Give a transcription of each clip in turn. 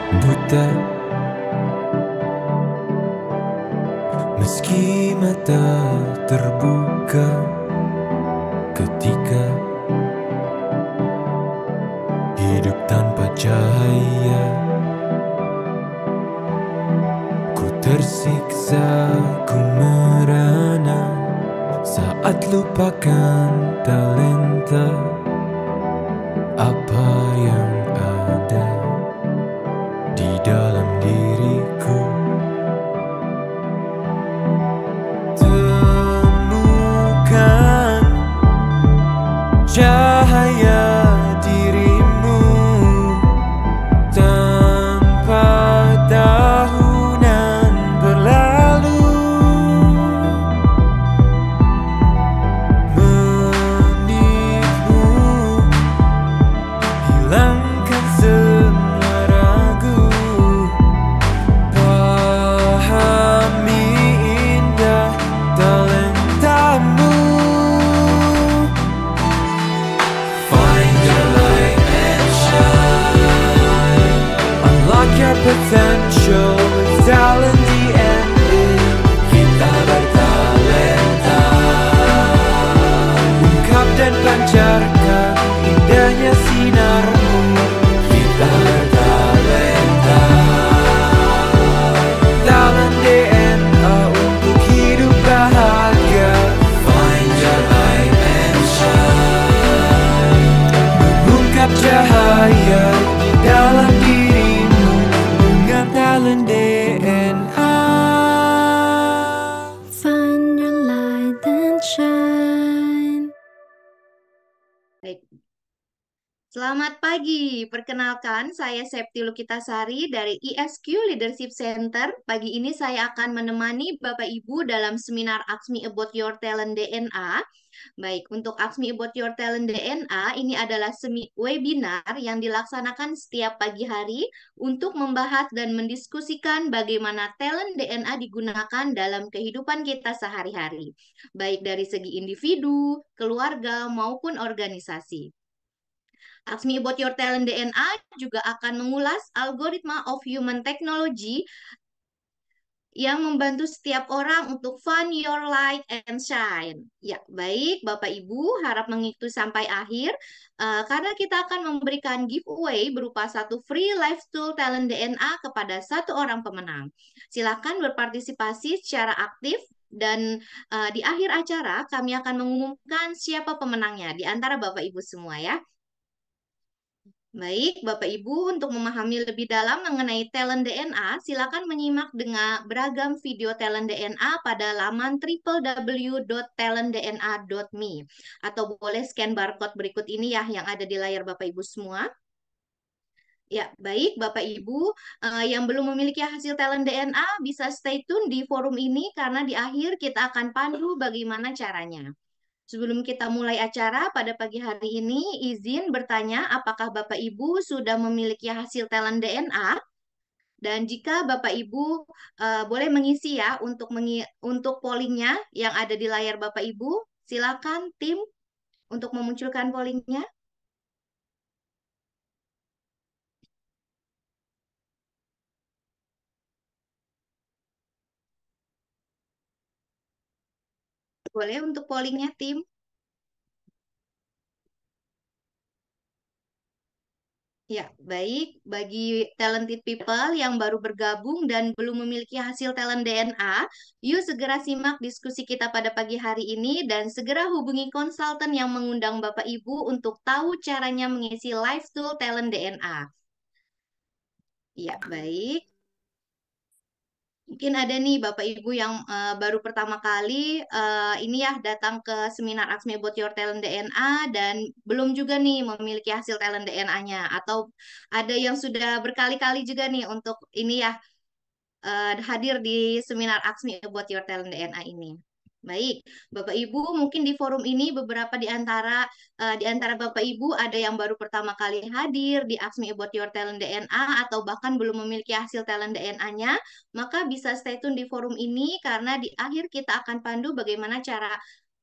buta, meski mata terbuka ketika hidup tanpa cahaya. Ku tersiksa, ku merana saat lupakan talenta apa yang ada di dalam diriku. Temukan cahaya dirimu tanpa tahunan berlalu, menitmu hilangkan semua ragu, pahami indah talentamu. Find your light and shine, unlock your potential with talent DNA. Kita bertalenta, ungkap dan pancarkan indahnya sinarmu. Kita bertalenta, talent DNA untuk hidup bahagia. Find your light and shine, mengungkap cahaya di dalam dirimu dengan talent DNA. Find your light and shine. Baik. Selamat pagi, perkenalkan saya Septi Lukitasari dari ISQ Leadership Center. Pagi ini saya akan menemani Bapak Ibu dalam seminar Ask Me About Your Talent DNA. Baik, untuk Ask Me About Your Talent DNA, ini adalah webinar yang dilaksanakan setiap pagi hari untuk membahas dan mendiskusikan bagaimana talent DNA digunakan dalam kehidupan kita sehari-hari, baik dari segi individu, keluarga, maupun organisasi. Ask Me About Your Talent DNA juga akan mengulas algoritma of human technology yang membantu setiap orang untuk find your light and shine. Ya, baik Bapak Ibu, harap mengikuti sampai akhir karena kita akan memberikan giveaway berupa satu free live tool talent DNA kepada satu orang pemenang. Silakan berpartisipasi secara aktif dan di akhir acara kami akan mengumumkan siapa pemenangnya di antara Bapak Ibu semua ya. Baik, Bapak Ibu, untuk memahami lebih dalam mengenai talent DNA, silakan menyimak dengan beragam video talent DNA pada laman www.talentdna.me atau boleh scan barcode berikut ini ya yang ada di layar Bapak Ibu semua. Ya, baik Bapak Ibu, yang belum memiliki hasil talent DNA bisa stay tune di forum ini karena di akhir kita akan pandu bagaimana caranya. Sebelum kita mulai acara pada pagi hari ini, izin bertanya apakah Bapak Ibu sudah memiliki hasil talent DNA? Dan jika Bapak Ibu boleh mengisi ya untuk pollingnya yang ada di layar Bapak Ibu, silakan tim untuk memunculkan pollingnya. Boleh untuk pollingnya tim. Ya, baik. Bagi talented people yang baru bergabung dan belum memiliki hasil talent DNA, yuk segera simak diskusi kita pada pagi hari ini dan segera hubungi konsultan yang mengundang Bapak Ibu untuk tahu caranya mengisi live tool talent DNA. Ya, baik. Mungkin ada nih Bapak Ibu yang baru pertama kali ini ya datang ke seminar Ask Me About Your Talent DNA dan belum juga nih memiliki hasil talent DNA-nya atau ada yang sudah berkali-kali juga nih untuk ini ya hadir di seminar Ask Me About Your Talent DNA ini. Baik, Bapak Ibu, mungkin di forum ini beberapa di antara Bapak Ibu ada yang baru pertama kali hadir di Ask Me About Your Talent DNA atau bahkan belum memiliki hasil talent DNA-nya, maka bisa stay tune di forum ini karena di akhir kita akan pandu bagaimana cara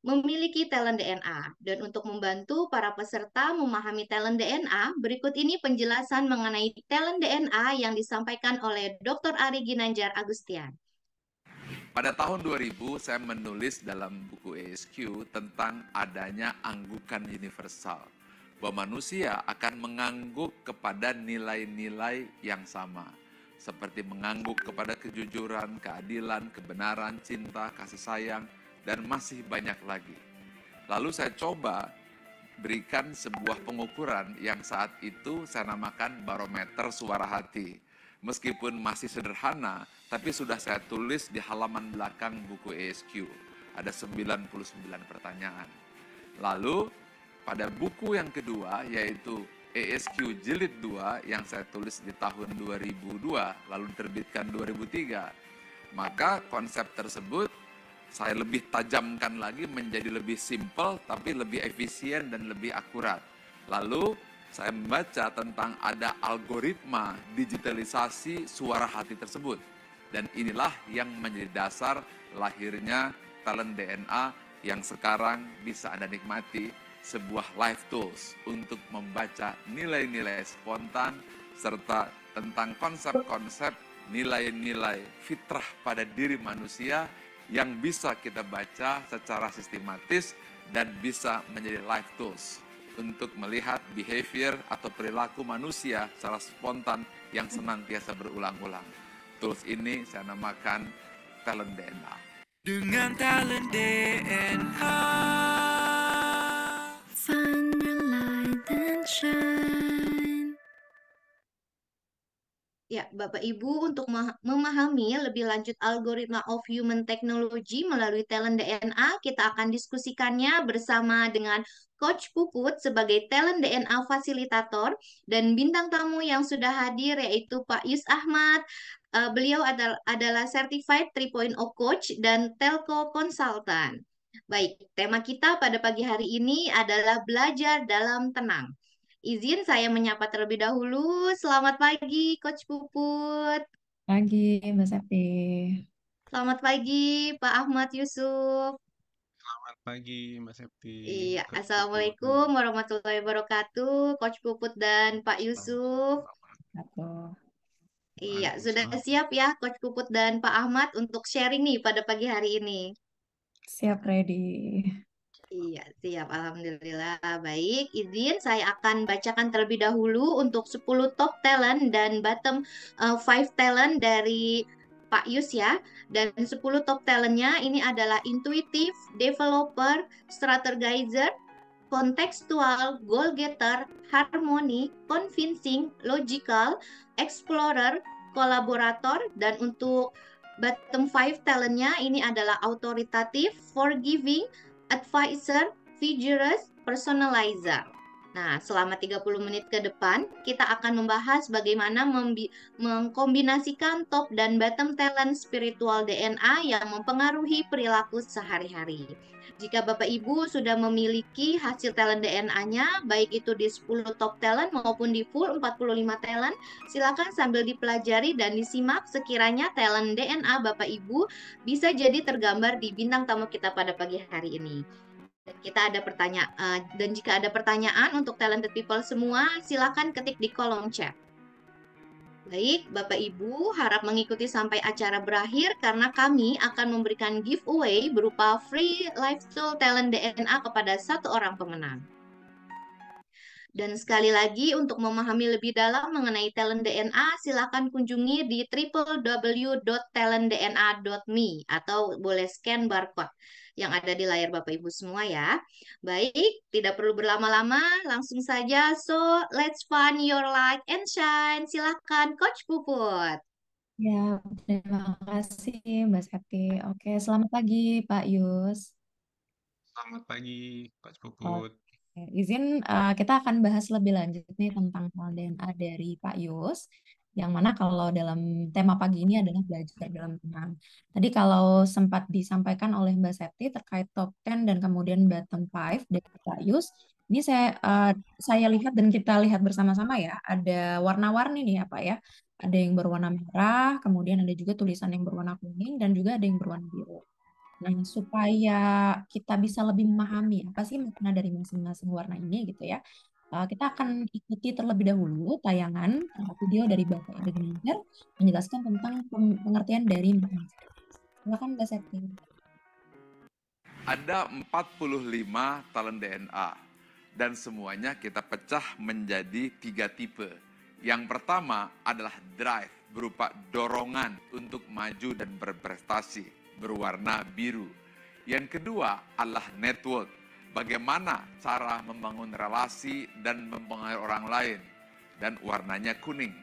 memiliki talent DNA. Dan untuk membantu para peserta memahami talent DNA, berikut ini penjelasan mengenai talent DNA yang disampaikan oleh Dr. Ari Ginanjar Agustian. Pada tahun 2000, saya menulis dalam buku ESQ tentang adanya anggukan universal, bahwa manusia akan mengangguk kepada nilai-nilai yang sama, seperti mengangguk kepada kejujuran, keadilan, kebenaran, cinta, kasih sayang, dan masih banyak lagi. Lalu saya coba berikan sebuah pengukuran yang saat itu saya namakan barometer suara hati. Meskipun masih sederhana, tapi sudah saya tulis di halaman belakang buku ESQ. Ada 99 pertanyaan. Lalu pada buku yang kedua, yaitu ESQ Jilid 2 yang saya tulis di tahun 2002, lalu diterbitkan 2003, maka konsep tersebut saya lebih tajamkan lagi menjadi lebih simpel, tapi lebih efisien dan lebih akurat. Lalu saya membaca tentang ada algoritma digitalisasi suara hati tersebut. Dan inilah yang menjadi dasar lahirnya talent DNA yang sekarang bisa Anda nikmati, sebuah live tools untuk membaca nilai-nilai spontan serta tentang konsep-konsep nilai-nilai fitrah pada diri manusia yang bisa kita baca secara sistematis dan bisa menjadi live tools untuk melihat behavior atau perilaku manusia secara spontan yang senantiasa berulang-ulang. Tools ini saya namakan talent DNA. Dengan talent DNA. Find your light and shine. Ya, Bapak Ibu, untuk memahami lebih lanjut algoritma of human technology melalui talent DNA, kita akan diskusikannya bersama dengan Coach Puput sebagai talent DNA fasilitator dan bintang tamu yang sudah hadir yaitu Pak Yus Ahmad. Beliau adalah Certified 3.0 Coach dan Telco Consultant. Baik, tema kita pada pagi hari ini adalah belajar dalam tenang. Izin saya menyapa terlebih dahulu. Selamat pagi, Coach Puput. Pagi, Mbak Septi. Selamat pagi, Pak Ahmad Yusuf. Selamat pagi, Mbak Septi. Iya, Coach Puput. Assalamualaikum warahmatullahi wabarakatuh, Coach Puput dan Pak Yusuf. Aku. Iya, sudah Waalaikumsalam. siap ya, Coach Puput dan Pak Ahmad untuk sharing nih pada pagi hari ini. Siap, ready. Iya, siap. Alhamdulillah. Baik, izin saya akan bacakan terlebih dahulu untuk 10 top talent dan bottom 5 talent dari Pak Yus ya. Dan 10 top talentnya ini adalah intuitive, developer, strategizer, contextual, goal getter, harmony, convincing, logical, explorer, kolaborator, dan untuk bottom 5 talentnya ini adalah authoritative, forgiving, advisor, vigorous, personalizer. Nah, selama 30 menit ke depan, kita akan membahas bagaimana mengkombinasikan top dan bottom talent spiritual DNA yang mempengaruhi perilaku sehari-hari. Jika Bapak Ibu sudah memiliki hasil talent DNA-nya, baik itu di 10 top talent maupun di full 45 talent, silakan sambil dipelajari dan disimak sekiranya talent DNA Bapak Ibu bisa jadi tergambar di bintang tamu kita pada pagi hari ini. Dan jika ada pertanyaan untuk talented people semua, silakan ketik di kolom chat. Baik, Bapak Ibu harap mengikuti sampai acara berakhir karena kami akan memberikan giveaway berupa free live tool talent DNA kepada satu orang pemenang. Dan sekali lagi untuk memahami lebih dalam mengenai talent DNA, silakan kunjungi di www.talentdna.me atau boleh scan barcode yang ada di layar Bapak Ibu semua ya. Baik, tidak perlu berlama-lama, langsung saja. So, let's find your light and shine. Silakan Coach Puput. Ya, terima kasih Mbak Septi. Oke, selamat pagi Pak Yus. Selamat pagi, Coach Puput. Oke, izin kita akan bahas lebih lanjut nih tentang talent DNA dari Pak Yus. Yang mana kalau dalam tema pagi ini adalah belajar dalam tenang. Tadi kalau sempat disampaikan oleh Mbak Septi terkait top 10 dan kemudian bottom 5 dari Pak Yus, ini saya lihat dan kita lihat bersama-sama ya, ada warna-warni nih ya Pak ya. Ada yang berwarna merah, kemudian ada juga tulisan yang berwarna kuning, dan juga ada yang berwarna biru. Nah, supaya kita bisa lebih memahami apa sih makna dari masing-masing warna ini gitu ya. Kita akan ikuti terlebih dahulu tayangan video dari Bapak Edgar menjelaskan tentang pengertian dari masing-masing. Silakan Mbak Septi. Ada 45 talent DNA dan semuanya kita pecah menjadi 3 tipe. Yang pertama adalah drive, berupa dorongan untuk maju dan berprestasi, berwarna biru. Yang kedua adalah network, bagaimana cara membangun relasi dan mempengaruhi orang lain, dan warnanya kuning.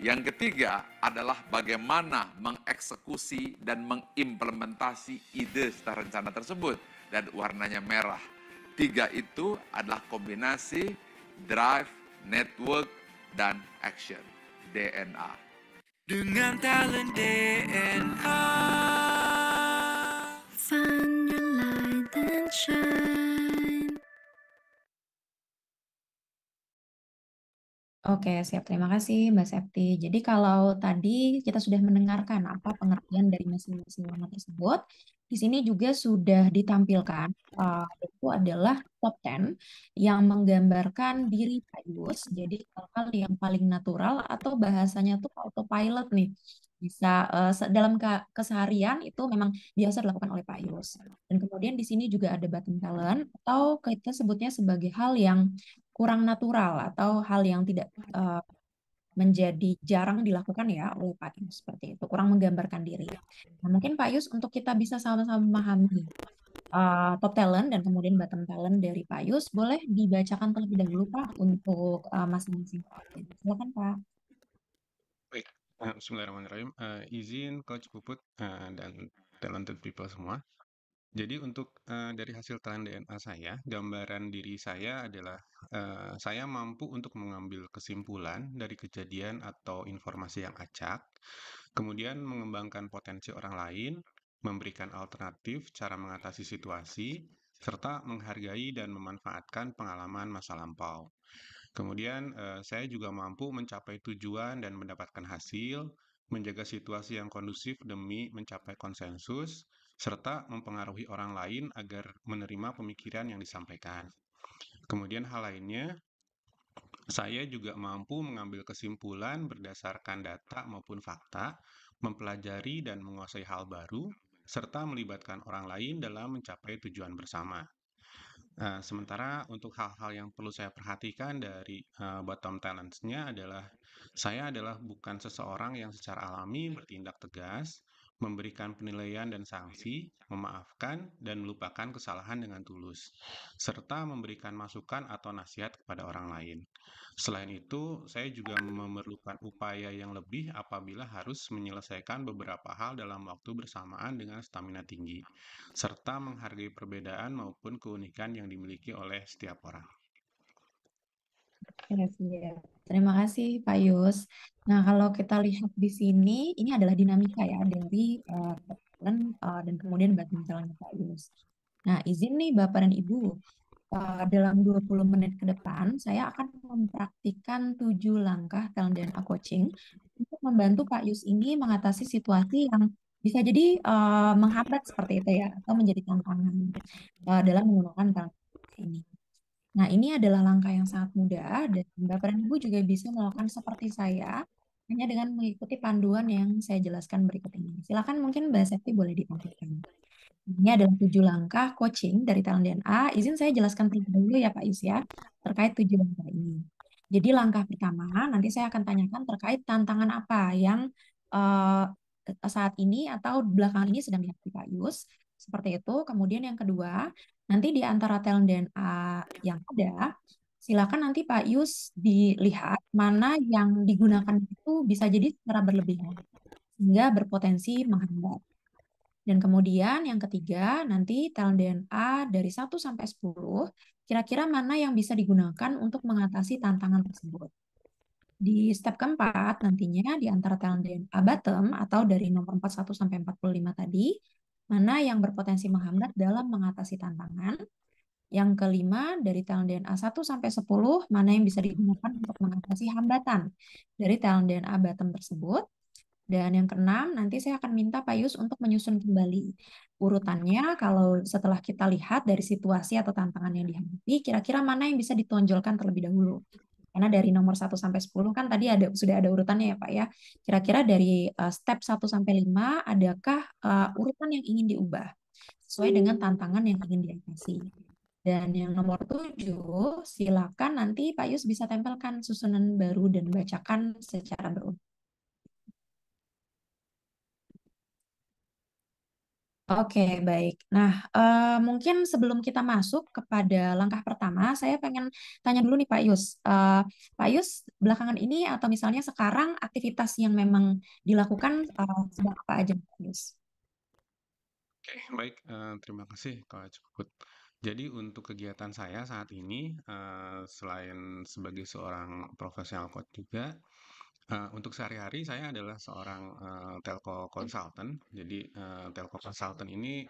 Yang ketiga adalah bagaimana mengeksekusi dan mengimplementasi ide serta rencana tersebut, dan warnanya merah. 3 itu adalah kombinasi drive, network, dan action, DNA. Dengan talent DNA. Find your light and shine. Oke, siap. Terima kasih, Mbak Septi. Jadi kalau tadi kita sudah mendengarkan apa pengertian dari masing-masing warna tersebut, di sini juga sudah ditampilkan, itu adalah top 10 yang menggambarkan diri Pak Yus. Jadi hal-hal yang paling natural atau bahasanya tuh autopilot nih. Bisa dalam keseharian itu memang biasa dilakukan oleh Pak Yus. Dan kemudian di sini juga ada bottom talent atau kita sebutnya sebagai hal yang kurang natural atau hal yang tidak menjadi jarang dilakukan ya oleh Pak Yus seperti itu, kurang menggambarkan diri. Nah, mungkin Pak Yus untuk kita bisa sama-sama memahami top talent dan kemudian bottom talent dari Pak Yus, boleh dibacakan terlebih dahulu Pak untuk masing-masing. Silakan Pak. Baik, bismillahirrahmanirrahim. Izin Coach Puput dan talented people semua. Jadi untuk dari hasil talent DNA saya, gambaran diri saya adalah saya mampu untuk mengambil kesimpulan dari kejadian atau informasi yang acak, kemudian mengembangkan potensi orang lain, memberikan alternatif cara mengatasi situasi, serta menghargai dan memanfaatkan pengalaman masa lampau. Kemudian saya juga mampu mencapai tujuan dan mendapatkan hasil, menjaga situasi yang kondusif demi mencapai konsensus, serta mempengaruhi orang lain agar menerima pemikiran yang disampaikan. Kemudian hal lainnya, saya juga mampu mengambil kesimpulan berdasarkan data maupun fakta, mempelajari dan menguasai hal baru, serta melibatkan orang lain dalam mencapai tujuan bersama. Sementara untuk hal-hal yang perlu saya perhatikan dari bottom talents-nya adalah saya adalah bukan seseorang yang secara alami bertindak tegas, memberikan penilaian dan sanksi, memaafkan dan melupakan kesalahan dengan tulus, serta memberikan masukan atau nasihat kepada orang lain. Selain itu, saya juga memerlukan upaya yang lebih apabila harus menyelesaikan beberapa hal dalam waktu bersamaan dengan stamina tinggi, serta menghargai perbedaan maupun keunikan yang dimiliki oleh setiap orang. Ya, siap. Terima kasih Pak Yus. Nah, kalau kita lihat di sini, ini adalah dinamika ya dari talent dan kemudian bottom talent Pak Yus. Nah, izin nih Bapak dan Ibu, dalam 20 menit ke depan, saya akan mempraktikkan 7 langkah talent DNA coaching untuk membantu Pak Yus ini mengatasi situasi yang bisa jadi menghambat seperti itu ya, atau menjadi tantangan dalam menggunakan talent ini. Nah, ini adalah langkah yang sangat mudah dan Bapak dan Ibu juga bisa melakukan seperti saya, hanya dengan mengikuti panduan yang saya jelaskan berikut ini. Silakan mungkin Mbak Septi boleh ditampilkan. Ini adalah 7 langkah coaching dari talent DNA. Izin saya jelaskan terlebih dahulu ya Pak Yus ya, terkait 7 langkah ini. Jadi langkah pertama, nanti saya akan tanyakan terkait tantangan apa yang saat ini atau belakangan ini sedang dihadapi Pak Yus. Seperti itu. Kemudian yang kedua, nanti di antara talent DNA yang ada, silakan nanti Pak Yus dilihat mana yang digunakan itu bisa jadi secara berlebihan, sehingga berpotensi menghambat. Dan kemudian yang ketiga, nanti talent DNA dari 1 sampai 10, kira-kira mana yang bisa digunakan untuk mengatasi tantangan tersebut. Di step keempat, nantinya di antara talent DNA bottom atau dari nomor 41 sampai 45 tadi, mana yang berpotensi menghambat dalam mengatasi tantangan. Yang kelima, dari talent DNA 1 sampai 10, mana yang bisa digunakan untuk mengatasi hambatan dari talent DNA bottom tersebut. Dan yang keenam, nanti saya akan minta Pak Yus untuk menyusun kembali urutannya. Kalau setelah kita lihat dari situasi atau tantangan yang dihadapi, kira-kira mana yang bisa ditonjolkan terlebih dahulu. Karena dari nomor 1 sampai 10 kan tadi sudah ada urutannya ya Pak ya. Kira-kira dari step 1 sampai 5, adakah urutan yang ingin diubah sesuai dengan tantangan yang ingin diatasi. Dan yang nomor 7, silakan nanti Pak Yus bisa tempelkan susunan baru dan bacakan secara berulang. Oke, baik. Nah, mungkin sebelum kita masuk kepada langkah pertama, saya pengen tanya dulu nih Pak Yus. Pak Yus, belakangan ini atau misalnya sekarang aktivitas yang memang dilakukan sedang apa aja Pak Yus? Oke, baik. Terima kasih, Coach Puput. Jadi untuk kegiatan saya saat ini, selain sebagai seorang profesional coach juga, untuk sehari-hari saya adalah seorang telco consultant. Jadi telco consultant ini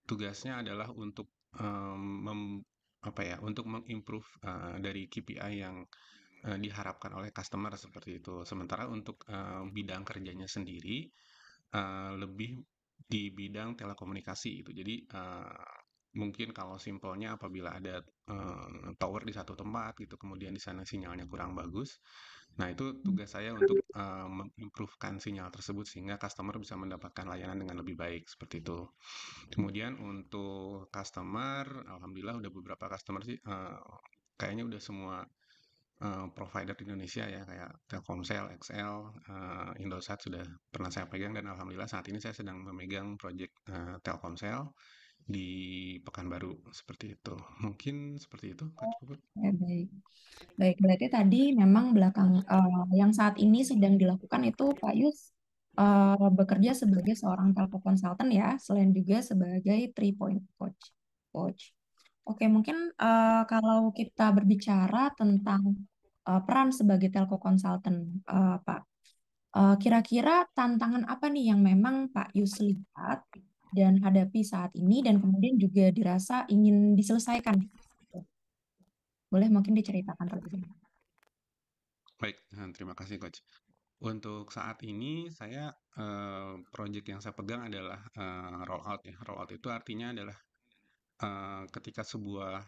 tugasnya adalah untuk untuk mengimprove dari KPI yang diharapkan oleh customer seperti itu. Sementara untuk bidang kerjanya sendiri lebih di bidang telekomunikasi itu. Jadi mungkin kalau simpelnya apabila ada tower di satu tempat gitu, kemudian di sana sinyalnya kurang bagus. Nah, itu tugas saya untuk mengimprovekan sinyal tersebut sehingga customer bisa mendapatkan layanan dengan lebih baik seperti itu. Kemudian untuk customer, alhamdulillah udah beberapa customer sih kayaknya udah semua provider di Indonesia ya kayak Telkomsel, XL, Indosat sudah pernah saya pegang dan alhamdulillah saat ini saya sedang memegang proyek Telkomsel di Pekanbaru seperti itu. Mungkin seperti itu, Coach Puput. Ya, baik. Baik, berarti tadi memang yang saat ini sedang dilakukan itu Pak Yus bekerja sebagai seorang telco consultant ya, selain juga sebagai 3-point coach. Oke, mungkin kalau kita berbicara tentang peran sebagai telco consultant, Pak, kira-kira tantangan apa nih yang memang Pak Yus lihat dan hadapi saat ini dan kemudian juga dirasa ingin diselesaikan? Boleh mungkin diceritakan terlebih dahulu. Baik, terima kasih Coach. Untuk saat ini saya proyek yang saya pegang adalah rollout ya. Rollout itu artinya adalah ketika sebuah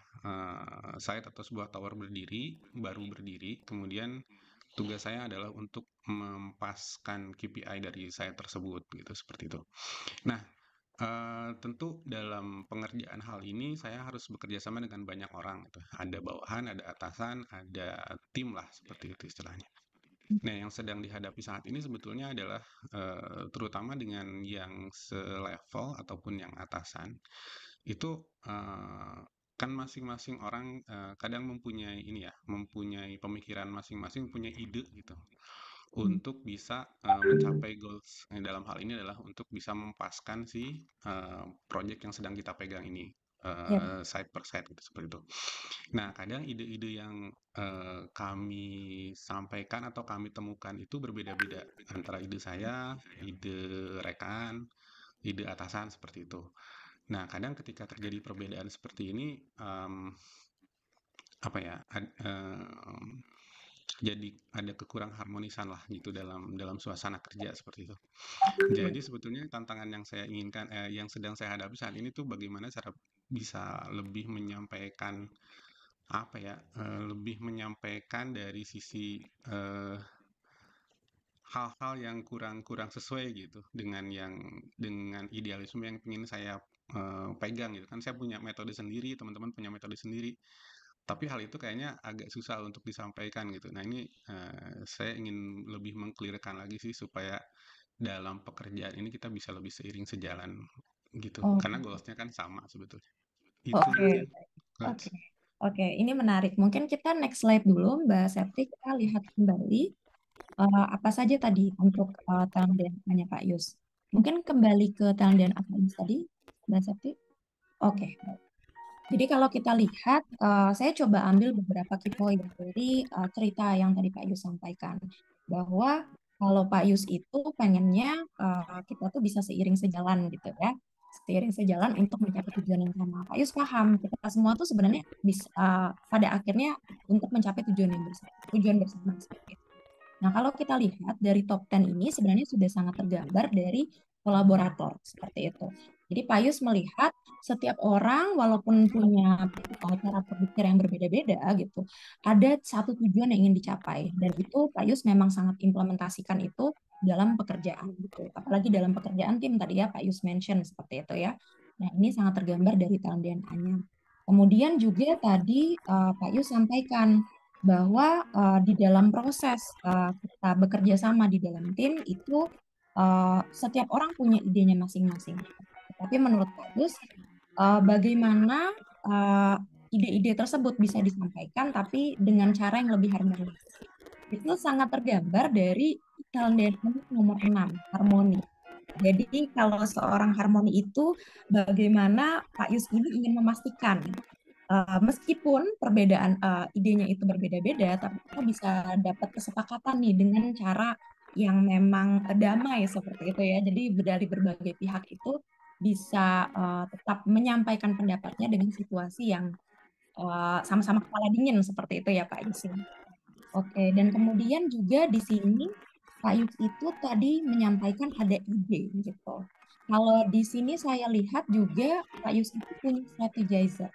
site atau sebuah tower baru berdiri, kemudian tugas saya adalah untuk mempaskan KPI dari site tersebut gitu seperti itu. Nah, tentu dalam pengerjaan hal ini saya harus bekerja sama dengan banyak orang gitu. Ada bawahan, ada atasan, ada tim lah seperti itu istilahnya. Nah, yang sedang dihadapi saat ini sebetulnya adalah terutama dengan yang selevel ataupun yang atasan itu kan masing-masing orang kadang mempunyai mempunyai pemikiran masing-masing, punya ide gitu untuk bisa mencapai goals. Dalam hal ini adalah untuk bisa mempaskan si project yang sedang kita pegang ini side per side gitu seperti itu. Nah, kadang ide-ide yang kami sampaikan atau kami temukan itu berbeda-beda antara ide saya, ide rekan, ide atasan seperti itu. Nah, kadang ketika terjadi perbedaan seperti ini, jadi ada kekurang harmonisan lah gitu dalam suasana kerja seperti itu. Jadi sebetulnya tantangan yang saya inginkan, yang sedang saya hadapi saat ini tuh bagaimana cara bisa lebih menyampaikan lebih menyampaikan dari sisi hal-hal yang kurang sesuai gitu dengan idealisme yang ingin saya pegang gitu kan. Saya punya metode sendiri, teman-teman punya metode sendiri, tapi hal itu kayaknya agak susah untuk disampaikan gitu. Nah, ini saya ingin lebih mengclearkan lagi sih supaya dalam pekerjaan ini kita bisa lebih seiring sejalan gitu, karena goalsnya kan sama sebetulnya. Itu mungkin, Coach. Oke, ini menarik. Mungkin kita next slide dulu, Mbak Septi. Kita lihat kembali apa saja tadi untuk talent DNA-nya Pak Yus. Mungkin kembali ke talent DNA Pak Yus tadi, Mbak Septi. Oke. Jadi kalau kita lihat, saya coba ambil beberapa key point dari cerita yang tadi Pak Yus sampaikan. Bahwa kalau Pak Yus itu pengennya kita tuh bisa seiring sejalan gitu ya. Seiring sejalan untuk mencapai tujuan yang sama. Pak Yus paham, kita semua tuh sebenarnya bisa pada akhirnya untuk mencapai tujuan bersama seperti itu. Nah, kalau kita lihat dari top 10 ini sebenarnya sudah sangat tergambar dari kolaborator seperti itu. Jadi Pak Yus melihat setiap orang walaupun punya cara berpikir yang berbeda-beda gitu, ada satu tujuan yang ingin dicapai dan itu Pak Yus memang sangat implementasikan itu dalam pekerjaan gitu. Apalagi dalam pekerjaan tim tadi ya Pak Yus mention seperti itu ya. Nah, ini sangat tergambar dari talent DNA-nya. Kemudian juga tadi Pak Yus sampaikan bahwa di dalam proses kita bekerja sama di dalam tim itu setiap orang punya idenya masing-masing. Tapi menurut Pak Yus, bagaimana ide-ide tersebut bisa disampaikan tapi dengan cara yang lebih harmonis. Itu sangat tergambar dari talent DNA nomor 6, harmoni. Jadi kalau seorang harmoni itu bagaimana Pak Yus ini ingin memastikan meskipun perbedaan idenya itu berbeda-beda, tapi kita bisa dapat kesepakatan nih dengan cara yang memang damai seperti itu ya. Jadi dari berbagai pihak itu bisa tetap menyampaikan pendapatnya dengan situasi yang sama-sama kepala dingin seperti itu ya Pak Yus. Oke, dan kemudian juga di sini Pak Yus itu tadi menyampaikan ada ide gitu. Kalau di sini saya lihat juga Pak Yus itu punya strategizer.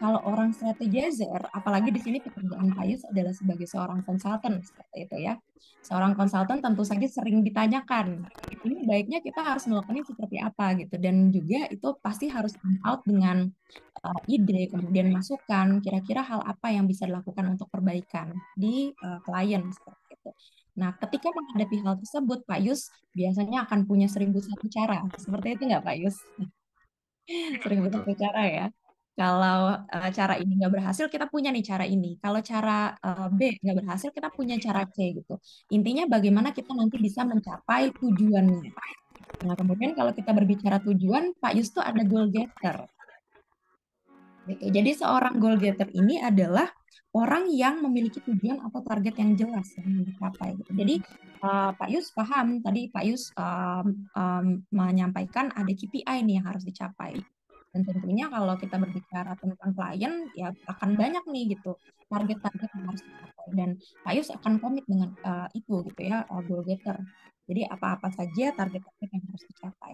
Kalau orang strategizer, apalagi di sini pekerjaan Pak Yus adalah sebagai seorang konsultan seperti itu ya. Seorang konsultan tentu saja sering ditanyakan, ini baiknya kita harus melakukannya seperti apa gitu. Dan juga itu pasti harus come out dengan ide, kemudian masukan, kira-kira hal apa yang bisa dilakukan untuk perbaikan di klien seperti itu. Nah, ketika menghadapi hal tersebut, Pak Yus biasanya akan punya 1001 cara. Seperti itu nggak Pak Yus? 1001 cara ya. Kalau cara ini nggak berhasil, kita punya nih cara ini. Kalau cara B nggak berhasil, kita punya cara C gitu. Intinya bagaimana kita nanti bisa mencapai tujuannya. Nah, kemudian kalau kita berbicara tujuan, Pak Yus tuh ada goal getter. Gitu. Jadi seorang goal getter ini adalah orang yang memiliki tujuan atau target yang jelas yang ingin dicapai. Gitu. Jadi Pak Yus paham tadi Pak Yus menyampaikan ada KPI nih yang harus dicapai. Dan tentunya kalau kita berbicara tentang klien, ya akan banyak nih gitu target-target yang harus dicapai. Dan Pak Yus akan komit dengan itu gitu ya, goal getter. Jadi apa-apa saja target-target yang harus dicapai.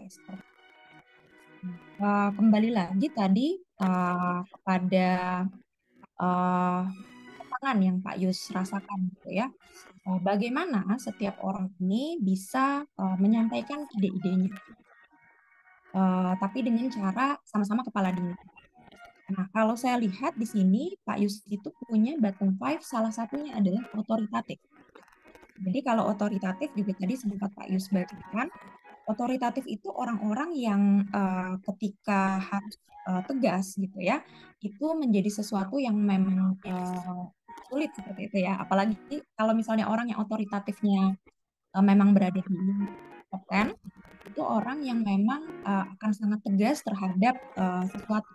Kembali lagi tadi kepada tantangan yang Pak Yus rasakan gitu ya. Bagaimana setiap orang ini bisa menyampaikan ide-idenya. Tapi dengan cara sama-sama kepala dingin. Nah, kalau saya lihat di sini Pak Yus itu punya bottom 5, salah satunya adalah otoritatif. Jadi kalau otoritatif juga tadi sempat Pak Yus bacakan, otoritatif itu orang-orang yang ketika harus tegas gitu ya, itu menjadi sesuatu yang memang sulit seperti itu ya. Apalagi kalau misalnya orang yang otoritatifnya memang berada di top 10, itu orang yang memang akan sangat tegas terhadap sesuatu,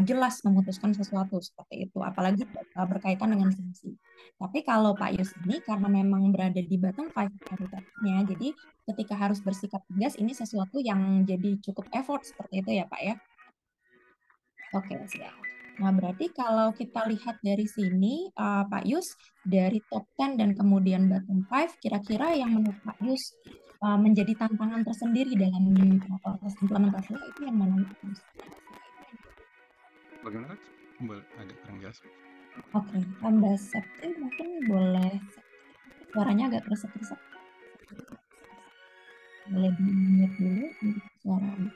jelas memutuskan sesuatu seperti itu, apalagi berkaitan dengan sanksi. Tapi kalau Pak Yus ini karena memang berada di bottom 5 otoritasnya, jadi ketika harus bersikap tegas ini sesuatu yang jadi cukup effort seperti itu ya Pak ya. Oke, siap. Nah, berarti kalau kita lihat dari sini, Pak Yus, dari top 10 dan kemudian bottom 5, kira-kira yang menurut Pak Yus menjadi tantangan tersendiri dalam proses implementasinya itu yang mana? Bagaimana? Agak kurang jelas. Oke, Mbak Septi mungkin boleh suaranya agak keresek-keresek. Boleh di-mute dulu untuk suara Mbak.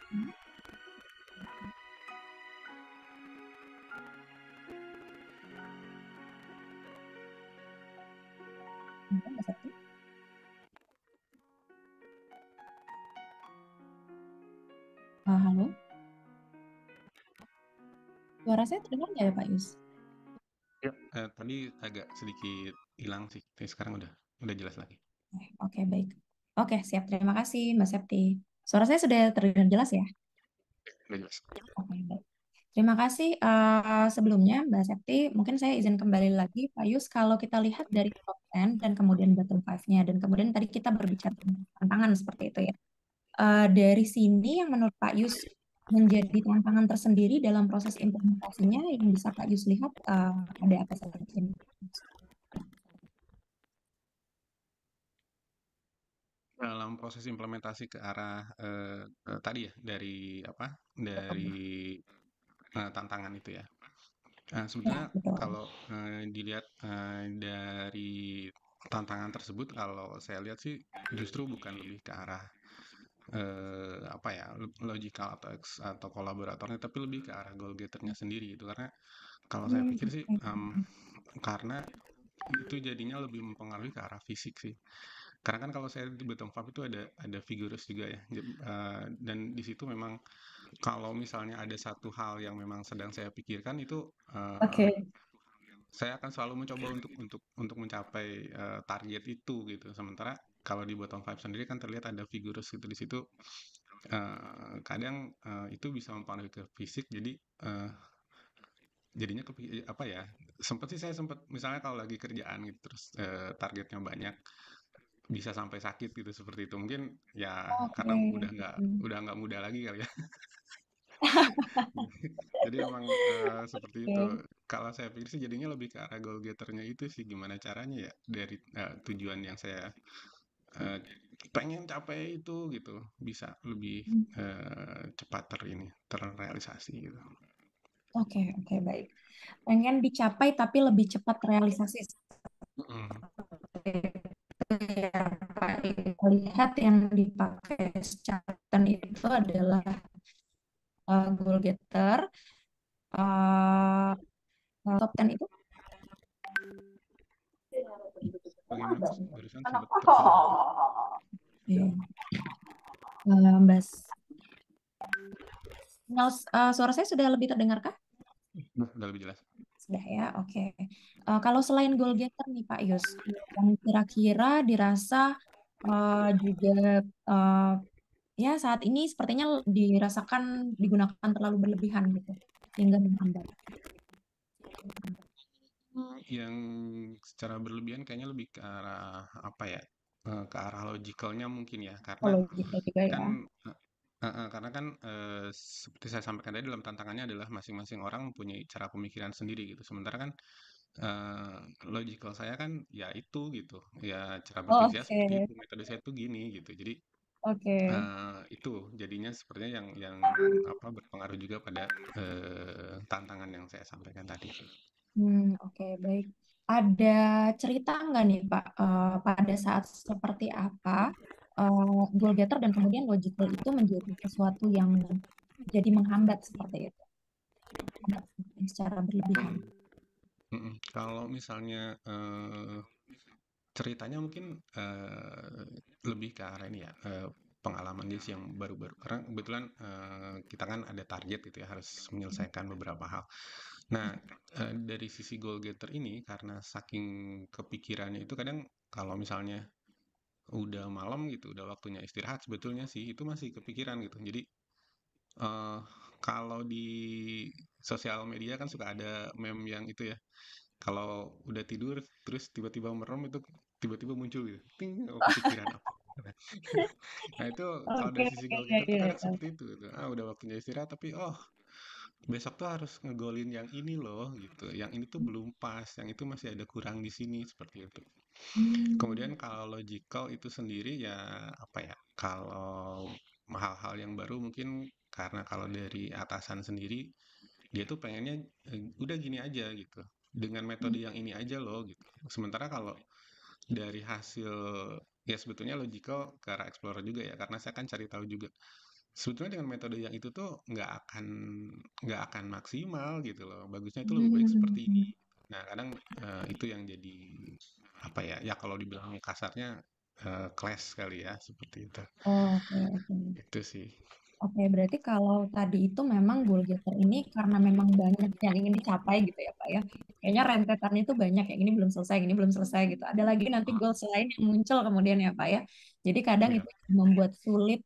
Mbak Septi? Halo? Suara saya terdengar nggak ya Pak Yus? Ya, tadi agak sedikit hilang sih, tapi sekarang udah jelas lagi. Oke, baik. Oke, siap. Terima kasih Mbak Septi. Suara saya sudah terdengar jelas ya? Udah jelas. Oke, baik. Terima kasih sebelumnya Mbak Septi. Mungkin saya izin kembali lagi Pak Yus, kalau kita lihat dari top 10 dan kemudian bottom 5-nya, dan kemudian tadi kita berbicara tentang tantangan seperti itu ya. Dari sini yang menurut Pak Yus menjadi tantangan tersendiri dalam proses implementasinya yang bisa Pak Yus lihat ada apa saja? dalam proses implementasi ke arah tadi ya dari apa dari tantangan itu ya. Ya, Sebetulnya betul. kalau dilihat dari tantangan tersebut, kalau saya lihat sih justru bukan lebih ke arah apa ya logical atau kolaboratornya, tapi lebih ke arah goal getternya sendiri gitu. Karena kalau saya pikir sih karena itu jadinya lebih mempengaruhi ke arah fisik sih. Karena kan kalau saya di bottom five itu ada figurus juga ya. Dan di situ memang kalau misalnya ada satu hal yang memang sedang saya pikirkan itu Oke. saya akan selalu mencoba untuk mencapai target itu gitu. Sementara kalau di bottom five sendiri kan terlihat ada figurus gitu di situ. Kadang itu bisa mempengaruhi ke fisik, jadi jadinya apa ya? Saya sempat misalnya kalau lagi kerjaan gitu terus targetnya banyak bisa sampai sakit gitu seperti itu. Mungkin ya karena Oke. udah nggak muda lagi kali ya. Jadi emang seperti itu. Oke. Kalau saya pikir sih jadinya lebih ke arah goal getternya itu sih gimana caranya ya dari tujuan yang saya eh, pengen capai itu gitu bisa lebih cepat terrealisasi gitu. Oke, baik. Pengen dicapai tapi lebih cepat realisasi. Mm-mm. Ya, Pak. Lihat yang dipakai Charten itu adalah goal getter. Top 10 itu Bagaimana Mas? Barusan sempat terputus. Iya. Mbak, suara saya sudah lebih terdengarkah? Udah lebih jelas. Sudah ya, oke. Kalau selain goal getter nih Pak Yus, yang kira-kira dirasa juga ya saat ini sepertinya dirasakan digunakan terlalu berlebihan gitu, sehingga menghambat. Yang secara berlebihan kayaknya lebih ke arah apa ya? Ke arah logicalnya mungkin ya, karena Logika juga ya. kan karena kan seperti saya sampaikan tadi dalam tantangannya adalah masing-masing orang mempunyai cara pemikiran sendiri gitu. Sementara kan logical saya kan ya itu gitu, ya cara berpikir saya seperti Oke, itu, metode saya itu gini gitu. Jadi oke. itu jadinya sepertinya yang apa berpengaruh juga pada tantangan yang saya sampaikan tadi. Oke, baik. Ada cerita nggak nih Pak, pada saat seperti apa goal getter dan kemudian logical itu menjadi sesuatu yang jadi menghambat seperti itu, secara berlebihan? Kalau misalnya ceritanya mungkin lebih ke arah ini ya, pengalaman dia sih yang baru-baru. Karena kebetulan kita kan ada target gitu ya, harus menyelesaikan beberapa hal. Nah, dari sisi goal getter ini karena saking kepikirannya itu kadang kalau misalnya udah malam gitu, udah waktunya istirahat sebetulnya sih itu masih kepikiran gitu. Jadi kalau di sosial media kan suka ada meme yang itu ya, kalau udah tidur terus tiba-tiba merem itu tiba-tiba muncul gitu, ting, oh kepikiran apa. Nah itu kalau Oke, dari sisi goal iya, getter tuh iya, kadang iya. seperti itu gitu. Udah waktunya istirahat tapi besok tuh harus ngegolin yang ini loh gitu. Yang ini tuh belum pas, yang itu masih ada kurang di sini seperti itu. Hmm, Kemudian kalau logical itu sendiri ya apa ya? Kalau hal-hal yang baru mungkin karena kalau dari atasan sendiri dia tuh pengennya udah gini aja gitu. Dengan metode yang ini aja loh gitu. Sementara kalau dari hasil ya sebetulnya logical ke arah explorer juga ya karena saya kan cari tahu juga sebetulnya dengan metode yang itu tuh nggak akan maksimal gitu loh. Bagusnya itu lebih baik seperti ini. Nah, kadang itu yang jadi apa ya? Ya kalau dibilang kasarnya clash kali ya seperti itu. Oke, oke. Itu sih. Oke, berarti kalau tadi itu memang goal getter ini karena memang banyak yang ingin dicapai gitu ya Pak ya. Kayaknya rentetannya itu banyak, yang ini belum selesai, yang ini belum selesai gitu. Ada lagi nanti goals lain yang muncul kemudian ya Pak ya. Jadi kadang Ya. itu membuat sulit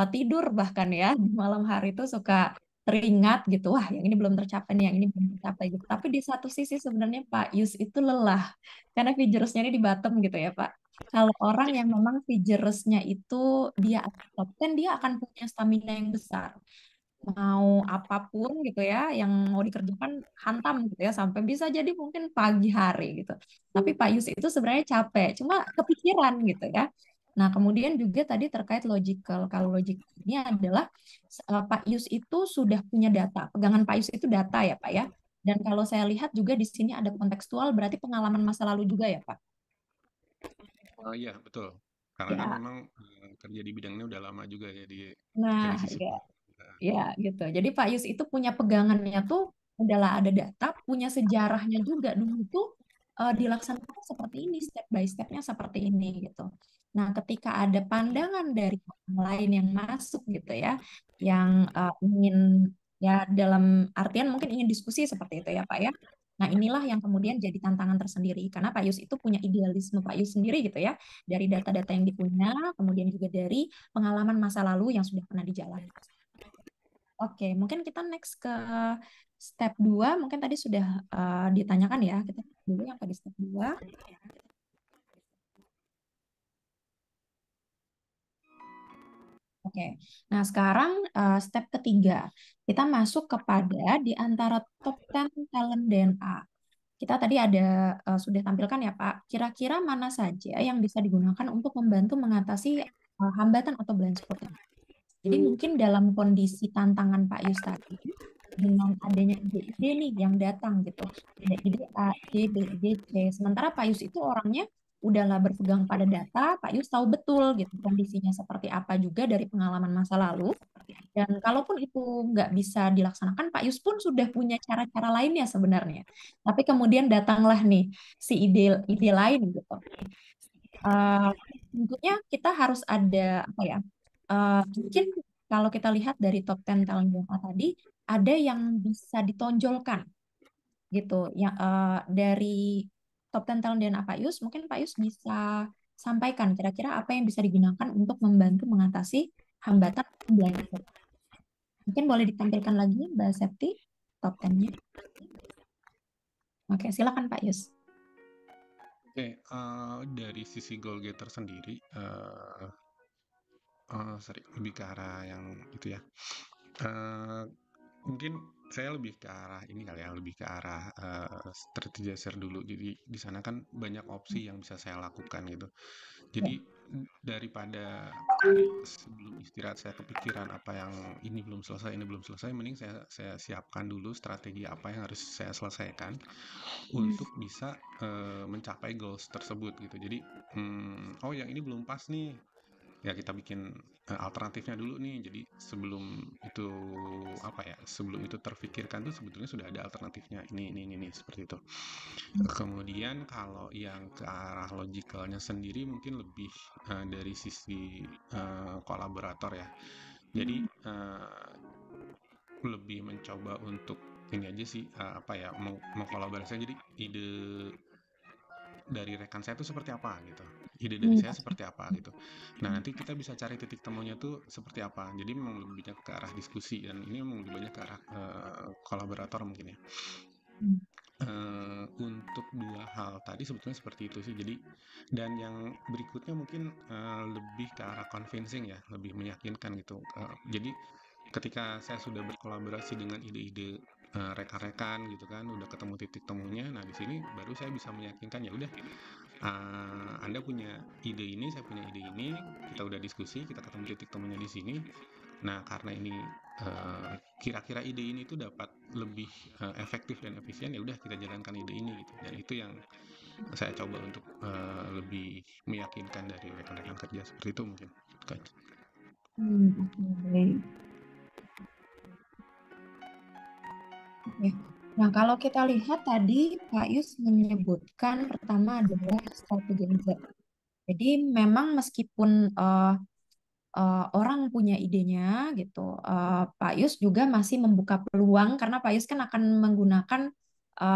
tidur bahkan ya di malam hari itu suka teringat gitu, wah yang ini belum tercapai nih, yang ini belum tercapai gitu. Tapi di satu sisi sebenarnya Pak Yus itu lelah karena featuresnya ini di bottom gitu ya Pak. Kalau orang yang memang featuresnya itu dia top 10, dia akan punya stamina yang besar. Mau apapun gitu ya, yang mau dikerjakan hantam gitu ya, sampai bisa jadi mungkin pagi hari gitu. Tapi Pak Yus itu sebenarnya capek, cuma kepikiran gitu ya. Nah, kemudian juga tadi terkait logical. Kalau logical ini adalah Pak Yus itu sudah punya data. Pegangan Pak Yus itu data ya, Pak ya. Dan kalau saya lihat juga di sini ada kontekstual, berarti pengalaman masa lalu juga ya, Pak. Iya, betul. Karena kan Ya, memang kerja di bidang ini udah lama juga ya dari nah sisi ya, pengalaman. ya gitu. Jadi Pak Yus itu punya pegangannya tuh adalah ada data, punya sejarahnya juga dulu tuh dilaksanakan seperti ini, step by stepnya seperti ini gitu. Nah, ketika ada pandangan dari orang lain yang masuk gitu ya, yang ingin ya dalam artian mungkin ingin diskusi seperti itu ya Pak ya. Nah, inilah yang kemudian jadi tantangan tersendiri karena Pak Yus itu punya idealisme Pak Yus sendiri gitu ya, dari data-data yang dipunya, kemudian juga dari pengalaman masa lalu yang sudah pernah dijalani. Oke, mungkin kita next ke step 2. Mungkin tadi sudah ditanyakan ya. Kita dulu yang tadi step 2. Oke, nah sekarang step ketiga. Kita masuk kepada di antara top 10 talent DNA. Kita tadi ada sudah tampilkan ya Pak, kira-kira mana saja yang bisa digunakan untuk membantu mengatasi hambatan atau blind spot ini. Jadi mungkin dalam kondisi tantangan Pak Yus tadi, dengan adanya ide-ide nih yang datang gitu, ada ide A, ide B, ide C. Sementara Pak Yus itu orangnya udahlah berpegang pada data, Pak Yus tahu betul gitu kondisinya seperti apa juga dari pengalaman masa lalu. Dan kalaupun itu nggak bisa dilaksanakan, Pak Yus pun sudah punya cara-cara lainnya sebenarnya. Tapi kemudian datanglah nih si ide lain gitu. Tentunya kita harus ada apa ya? Mungkin kalau kita lihat dari top 10 talent DNA tadi, ada yang bisa ditonjolkan gitu. Yang dari top 10 talent DNA Pak Yus, mungkin Pak Yus bisa sampaikan kira-kira apa yang bisa digunakan untuk membantu mengatasi hambatan blind spot. Mungkin boleh ditampilkan lagi Mbak Septi top 10-nya. Oke, silakan Pak Yus. Oke, dari sisi goal getter sendiri, lebih ke arah yang itu ya. Mungkin saya lebih ke arah ini kali ya, lebih ke arah strategizer dulu. Jadi di sana kan banyak opsi yang bisa saya lakukan gitu. Jadi daripada sebelum istirahat saya kepikiran apa yang ini belum selesai, mending saya siapkan dulu strategi apa yang harus saya selesaikan untuk bisa mencapai goals tersebut gitu. Jadi, oh yang ini belum pas nih, ya kita bikin alternatifnya dulu nih. Jadi sebelum itu sebelum itu terfikirkan tuh sebetulnya sudah ada alternatifnya ini seperti itu. Kemudian kalau yang ke arah logicalnya sendiri mungkin lebih dari sisi kolaborator ya. Jadi lebih mencoba untuk ini aja sih mengkolaborasikan. Jadi ide dari rekan saya itu seperti apa gitu, ide dari saya seperti apa gitu. Nah nanti kita bisa cari titik temunya tuh seperti apa. Jadi memang lebih banyak ke arah diskusi dan ini memang lebih banyak ke arah kolaborator mungkin ya. Untuk dua hal tadi sebetulnya seperti itu sih. Jadi dan yang berikutnya mungkin lebih ke arah convincing ya, lebih meyakinkan gitu. Jadi ketika saya sudah berkolaborasi dengan ide-ide rekan-rekan gitu kan, udah ketemu titik temunya. Nah di sini baru saya bisa meyakinkan, ya udah Anda punya ide ini, saya punya ide ini, kita udah diskusi, kita ketemu titik temunya di sini. Nah karena ini kira-kira ide ini tuh dapat lebih efektif dan efisien, ya udah kita jalankan ide ini gitu. Dan itu yang saya coba untuk lebih meyakinkan dari rekan-rekan kerja seperti itu mungkin. Oke. Nah, kalau kita lihat tadi Pak Yus menyebutkan pertama adalah strategizer. Jadi memang meskipun orang punya idenya gitu, Pak Yus juga masih membuka peluang karena Pak Yus kan akan menggunakan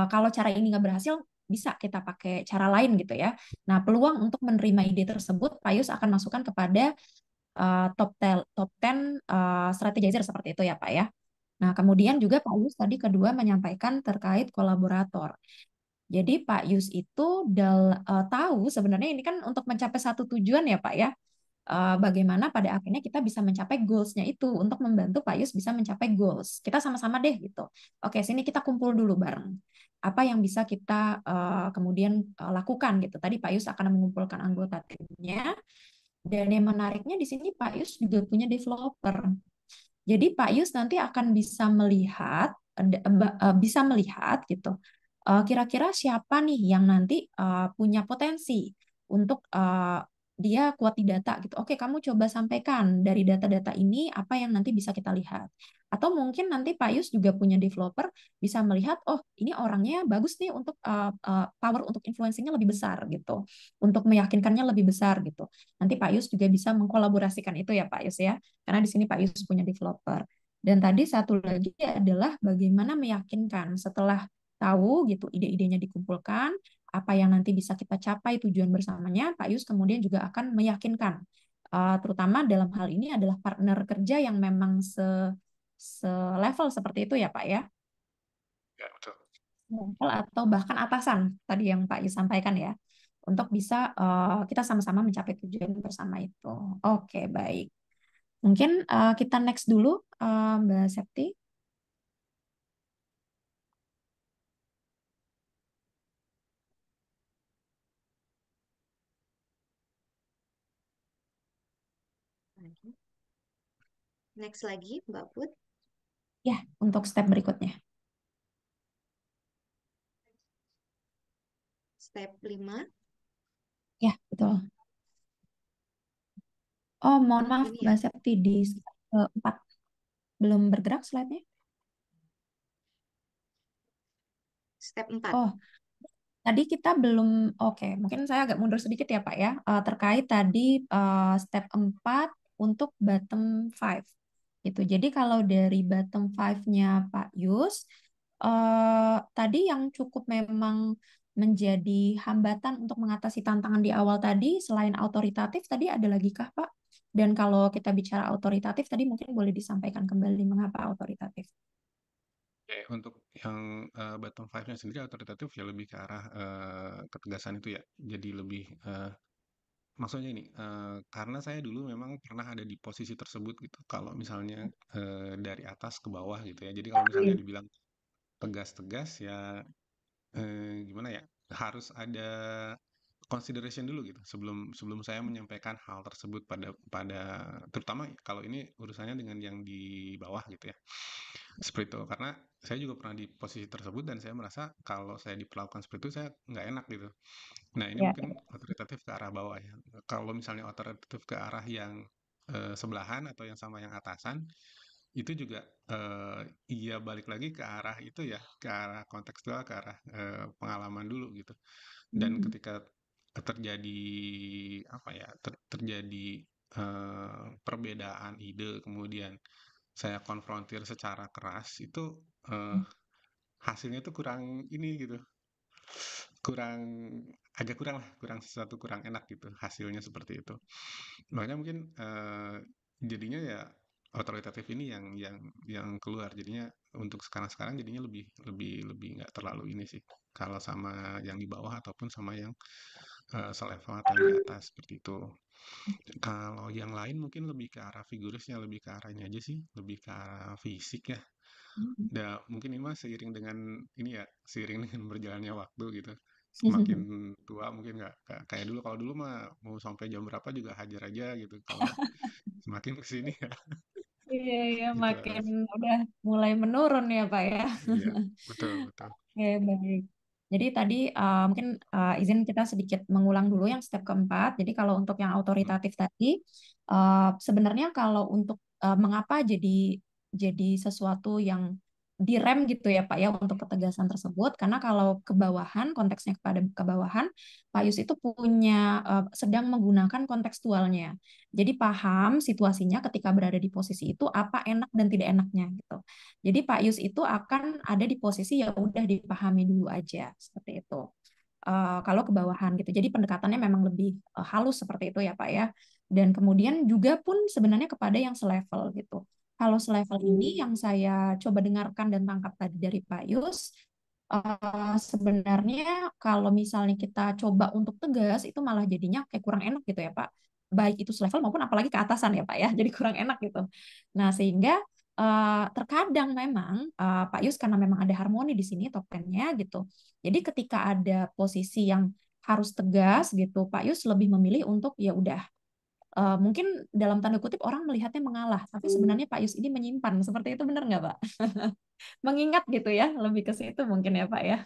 kalau cara ini nggak berhasil bisa kita pakai cara lain gitu ya. Nah, peluang untuk menerima ide tersebut Pak Yus akan masukkan kepada top 10 strategizer seperti itu ya Pak ya. Nah, kemudian juga Pak Yus tadi kedua menyampaikan terkait kolaborator. Jadi Pak Yus itu tahu sebenarnya ini kan untuk mencapai satu tujuan ya Pak ya. Bagaimana pada akhirnya kita bisa mencapai goals-nya itu untuk membantu Pak Yus bisa mencapai goals. Kita sama-sama deh gitu. Oke, sini kita kumpul dulu bareng. Apa yang bisa kita kemudian lakukan gitu. Tadi Pak Yus akan mengumpulkan anggota timnya. Dan yang menariknya di sini Pak Yus juga punya developer. Jadi Pak Yus nanti akan bisa melihat gitu. Kira-kira siapa nih yang nanti punya potensi untuk dia kuat di data gitu. Oke, kamu coba sampaikan dari data-data ini apa yang nanti bisa kita lihat. Atau mungkin nanti Pak Yus juga punya developer bisa melihat, oh ini orangnya bagus nih untuk power untuk influencingnya lebih besar gitu, untuk meyakinkannya lebih besar gitu. Nanti Pak Yus juga bisa mengkolaborasikan itu ya Pak Yus ya, karena di sini Pak Yus punya developer. Dan tadi satu lagi adalah bagaimana meyakinkan setelah tahu gitu ide-idenya dikumpulkan, apa yang nanti bisa kita capai tujuan bersamanya, Pak Yus kemudian juga akan meyakinkan, terutama dalam hal ini adalah partner kerja yang memang selevel seperti itu ya Pak ya, Ya, betul. level atau bahkan atasan tadi yang Pak Yus sampaikan ya, untuk bisa kita sama-sama mencapai tujuan bersama itu. Oke, baik. Mungkin kita next dulu, Mbak Septi. Next lagi, Mbak Put. Ya, untuk step berikutnya. Step 5. Ya, betul. Oh, mohon maaf, Ini ya. Mbak Septi di step 4 belum bergerak slide-nya. Step 4. Oh, tadi kita belum, oke, mungkin saya agak mundur sedikit ya Pak ya, terkait tadi step 4 untuk bottom 5. Gitu. Jadi kalau dari bottom 5-nya Pak Yus, tadi yang cukup memang menjadi hambatan untuk mengatasi tantangan di awal tadi, selain autoritatif, tadi ada lagi kah Pak? Dan kalau kita bicara autoritatif, tadi mungkin boleh disampaikan kembali mengapa autoritatif. Oke, untuk yang bottom five-nya sendiri autoritatif ya lebih ke arah ketegasan itu ya. Jadi lebih maksudnya ini karena saya dulu memang pernah ada di posisi tersebut gitu. Kalau misalnya dari atas ke bawah gitu ya. Jadi kalau misalnya dibilang tegas-tegas ya gimana ya? Harus ada consideration dulu gitu sebelum sebelum saya menyampaikan hal tersebut pada pada terutama kalau ini urusannya dengan yang di bawah gitu ya. Seperti itu, karena saya juga pernah di posisi tersebut dan saya merasa kalau saya diperlakukan seperti itu saya nggak enak gitu. Nah ini Ya, mungkin otoritatif ke arah bawah ya. Kalau misalnya otoritatif ke arah yang sebelahan atau yang sama yang atasan, itu juga iya balik lagi ke arah itu ya, ke arah kontekstual, ke arah pengalaman dulu gitu. Dan ketika terjadi apa ya, terjadi perbedaan ide, kemudian saya konfrontir secara keras itu hasilnya tuh kurang ini gitu, kurang agak kurang lah, kurang sesuatu kurang enak gitu hasilnya seperti itu. Makanya mungkin jadinya ya otoritatif ini yang keluar jadinya untuk sekarang-sekarang jadinya lebih lebih lebih nggak terlalu ini sih kalau sama yang di bawah ataupun sama yang selevel atau yang di atas seperti itu. Kalau yang lain mungkin lebih ke arah figurisnya, lebih ke arah ini aja sih, lebih ke arah fisik ya. Ya, mungkin ini mah seiring dengan ini ya, seiring dengan berjalannya waktu gitu. Semakin tua mungkin nggak kayak dulu. Kalau dulu mah mau sampai jam berapa juga hajar aja gitu. Kalau semakin ke sini ya Iya, iya, itu makin harus. udah mulai menurun ya Pak ya. Iya, betul betul. Oke, baik. Jadi tadi mungkin izin kita sedikit mengulang dulu yang step keempat. Jadi kalau untuk yang Hmm. autoritatif tadi, sebenarnya kalau untuk mengapa jadi sesuatu yang direm gitu ya Pak ya untuk ketegasan tersebut, karena kalau kebawahan konteksnya kepada kebawahan, Pak Yus itu punya sedang menggunakan kontekstualnya. Jadi paham situasinya ketika berada di posisi itu apa enak dan tidak enaknya gitu. Jadi Pak Yus itu akan ada di posisi ya udah dipahami dulu aja seperti itu. Kalau ke bawahan gitu. Jadi pendekatannya memang lebih halus seperti itu ya Pak ya. Dan kemudian juga pun sebenarnya kepada yang selevel gitu. Kalau selevel ini yang saya coba dengarkan dan tangkap tadi dari Pak Yus, sebenarnya kalau misalnya kita coba untuk tegas itu malah jadinya kayak kurang enak gitu ya Pak. Baik itu selevel maupun apalagi ke atasan ya Pak ya. Jadi kurang enak gitu. Nah, sehingga terkadang memang Pak Yus karena memang ada harmoni di sini top 10-nya gitu. Jadi ketika ada posisi yang harus tegas gitu, Pak Yus lebih memilih untuk ya udah mungkin dalam tanda kutip orang melihatnya mengalah, tapi sebenarnya Pak Yus ini menyimpan. Seperti itu benar nggak, Pak? Mengingat gitu ya, lebih ke situ mungkin ya, Pak ya.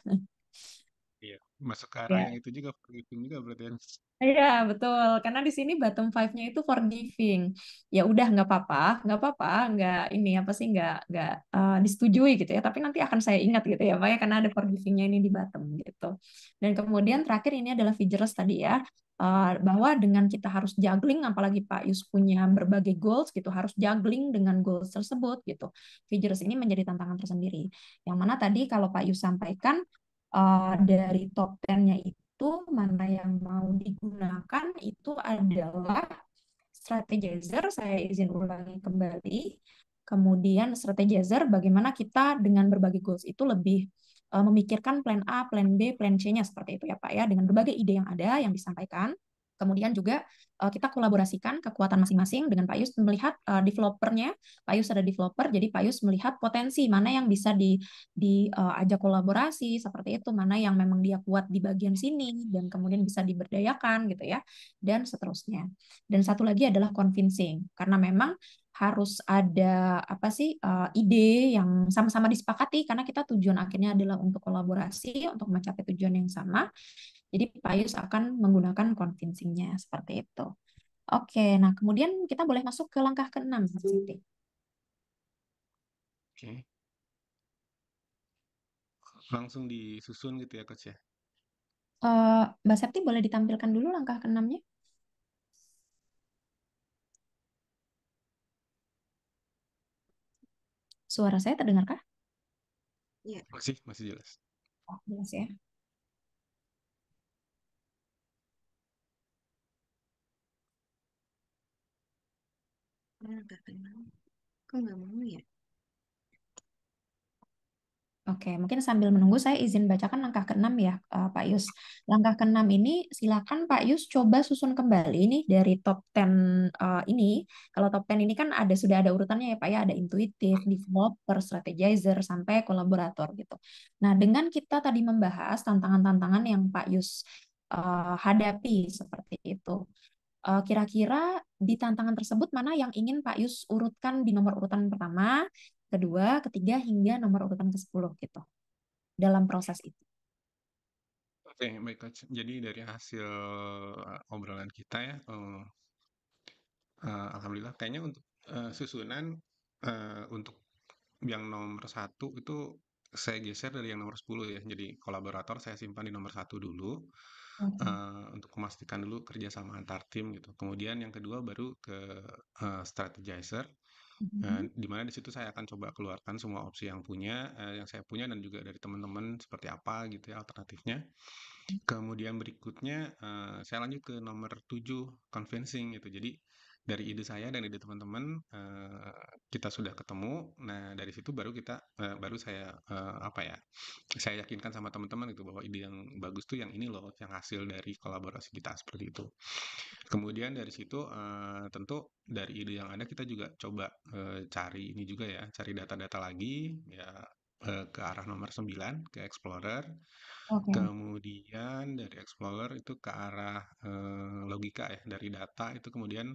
Iya, masuk ke arah Ya. yang itu juga, forgiving juga berarti ya. Iya, betul. Karena di sini bottom five-nya itu forgiving. Ya udah nggak apa-apa, nggak ini apa sih, nggak disetujui gitu ya. Tapi nanti akan saya ingat gitu ya, Pak ya, karena ada forgiving-nya ini di bottom gitu. Dan kemudian terakhir ini adalah vigorous tadi ya, bahwa dengan kita harus juggling, apalagi Pak Yus punya berbagai goals gitu, harus juggling dengan goals tersebut gitu. Vigorous ini menjadi tantangan tersendiri. Yang mana tadi kalau Pak Yus sampaikan dari top 10-nya itu mana yang mau digunakan itu adalah strategizer, saya izin ulangi kembali. Kemudian strategizer, bagaimana kita dengan berbagi goals itu lebih memikirkan plan A, plan B, plan C-nya seperti itu ya Pak ya, dengan berbagai ide yang ada yang disampaikan. Kemudian juga kita kolaborasikan kekuatan masing-masing dengan Pak Yus melihat developernya. Pak Yus ada developer, jadi Pak Yus melihat potensi mana yang bisa diajak kolaborasi seperti itu, mana yang memang dia kuat di bagian sini dan kemudian bisa diberdayakan gitu ya, dan seterusnya. Dan satu lagi adalah convincing, karena memang harus ada apa sih ide yang sama-sama disepakati karena kita tujuan akhirnya adalah untuk kolaborasi untuk mencapai tujuan yang sama. Jadi Pak Yus akan menggunakan convincing-nya seperti itu. Oke, nah kemudian kita boleh masuk ke langkah ke-6, Mas Siti. Oke, langsung disusun gitu ya Coach ya. Mbak Septi boleh ditampilkan dulu langkah ke-6-nya? Suara saya terdengarkah? Ya, Masih jelas. Oh, jelas ya. nggak kenal. Kok nggak mau ya? Oke, mungkin sambil menunggu saya izin bacakan langkah ke-6 ya, Pak Yus. Langkah ke-6 ini silakan Pak Yus coba susun kembali nih dari top 10 ini. Kalau top 10 ini kan sudah ada urutannya ya Pak ya, ada intuitif, developer, strategizer, sampai kolaborator gitu. Nah, dengan kita tadi membahas tantangan-tantangan yang Pak Yus hadapi seperti itu. Kira-kira di tantangan tersebut mana yang ingin Pak Yus urutkan di nomor urutan pertama, kedua, ketiga, hingga nomor urutan ke-10 gitu dalam proses itu. Oke, baik Coach. Jadi dari hasil obrolan kita ya, alhamdulillah kayaknya untuk susunan untuk yang nomor satu itu saya geser dari yang nomor 10 ya. Jadi kolaborator saya simpan di nomor satu dulu Oke. untuk memastikan dulu kerjasama antar tim gitu. Kemudian yang kedua baru ke strategizer. Di mana di situ saya akan coba keluarkan semua opsi yang saya punya dan juga dari teman-teman seperti apa gitu ya alternatifnya. Kemudian berikutnya saya lanjut ke nomor 7 convincing gitu. Jadi dari ide saya dan ide teman-teman kita sudah ketemu. Nah dari situ baru saya apa ya? Saya yakinkan sama teman-teman gitu bahwa ide yang bagus tuh yang ini loh, yang hasil dari kolaborasi kita seperti itu. Kemudian dari situ tentu dari ide yang ada kita juga coba cari ini juga ya, cari data-data lagi ya ke arah nomor 9 ke Explorer. Oke. Kemudian dari Explorer itu ke arah logika ya, dari data itu kemudian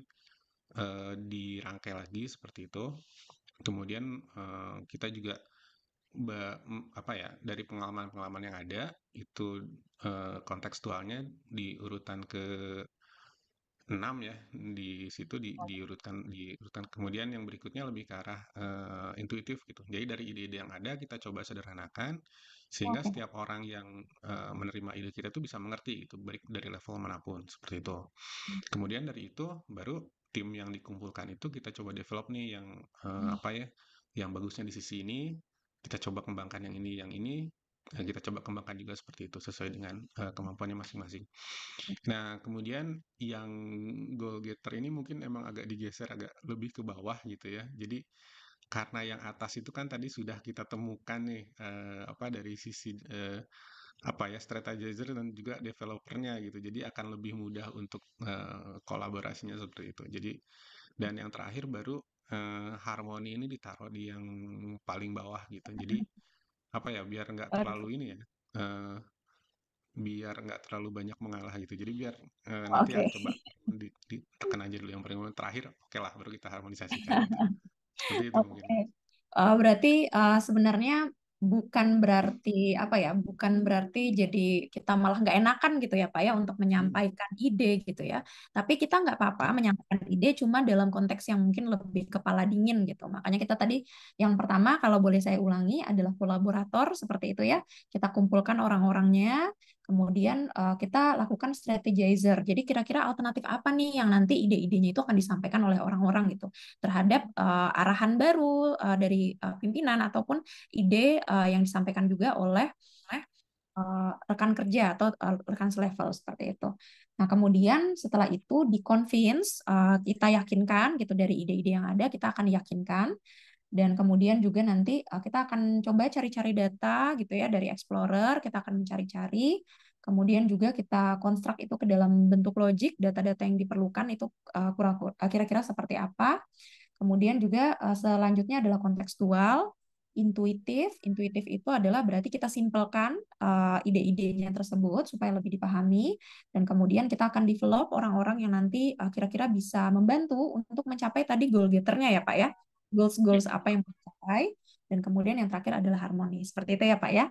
dirangkai lagi seperti itu. Kemudian kita juga apa ya, dari pengalaman-pengalaman yang ada itu kontekstualnya di urutan ke 6 ya, di situ diurutkan kemudian yang berikutnya lebih ke arah intuitif gitu. Jadi dari ide-ide yang ada kita coba sederhanakan sehingga Oke. setiap orang yang menerima ide kita itu bisa mengerti itu baik dari level manapun seperti itu. Kemudian dari itu baru tim yang dikumpulkan itu kita coba develop nih yang apa ya, yang bagusnya di sisi ini, kita coba kembangkan yang ini, kita coba kembangkan juga seperti itu sesuai dengan kemampuannya masing-masing. Nah, kemudian yang goal getter ini mungkin emang agak digeser agak lebih ke bawah gitu ya. Jadi karena yang atas itu kan tadi sudah kita temukan nih apa dari sisi apa ya strategizer dan juga developernya gitu. Jadi akan lebih mudah untuk kolaborasinya seperti itu. Jadi dan yang terakhir baru harmoni ini ditaruh di yang paling bawah gitu. Jadi apa ya biar nggak terlalu ini ya. eh, Biar nggak terlalu banyak mengalah gitu. Jadi biar nanti Oke. coba ditekan aja dulu yang paling terakhir, oke lah baru kita harmonisasikan gitu. Seperti itu mungkin. Oke. Berarti sebenarnya bukan berarti apa ya? Bukan berarti jadi kita malah nggak enakan gitu ya Pak ya untuk menyampaikan ide gitu ya. Tapi kita nggak apa-apa menyampaikan ide cuma dalam konteks yang mungkin lebih kepala dingin gitu. Makanya kita tadi yang pertama kalau boleh saya ulangi adalah kolaborator seperti itu ya. Kita kumpulkan orang-orangnya. Kemudian kita lakukan strategizer. Jadi kira-kira alternatif apa nih yang nanti ide-idenya itu akan disampaikan oleh orang-orang gitu terhadap arahan baru dari pimpinan ataupun ide yang disampaikan juga oleh rekan kerja atau rekan selevel seperti itu. Nah, kemudian setelah itu di-convince, kita yakinkan gitu dari ide-ide yang ada, kita akan yakinkan. Dan kemudian juga nanti kita akan coba cari-cari data gitu ya dari Explorer, kita akan mencari-cari. Kemudian juga kita konstruk itu ke dalam bentuk logik, data-data yang diperlukan itu kira-kira seperti apa. Kemudian juga selanjutnya adalah kontekstual, intuitif. Intuitif itu adalah berarti kita simpelkan ide-idenya tersebut supaya lebih dipahami dan kemudian kita akan develop orang-orang yang nanti kira-kira bisa membantu untuk mencapai tadi goal getternya ya Pak ya. Goals-goals apa yang mau dicapai dan kemudian yang terakhir adalah harmoni. Seperti itu ya Pak ya.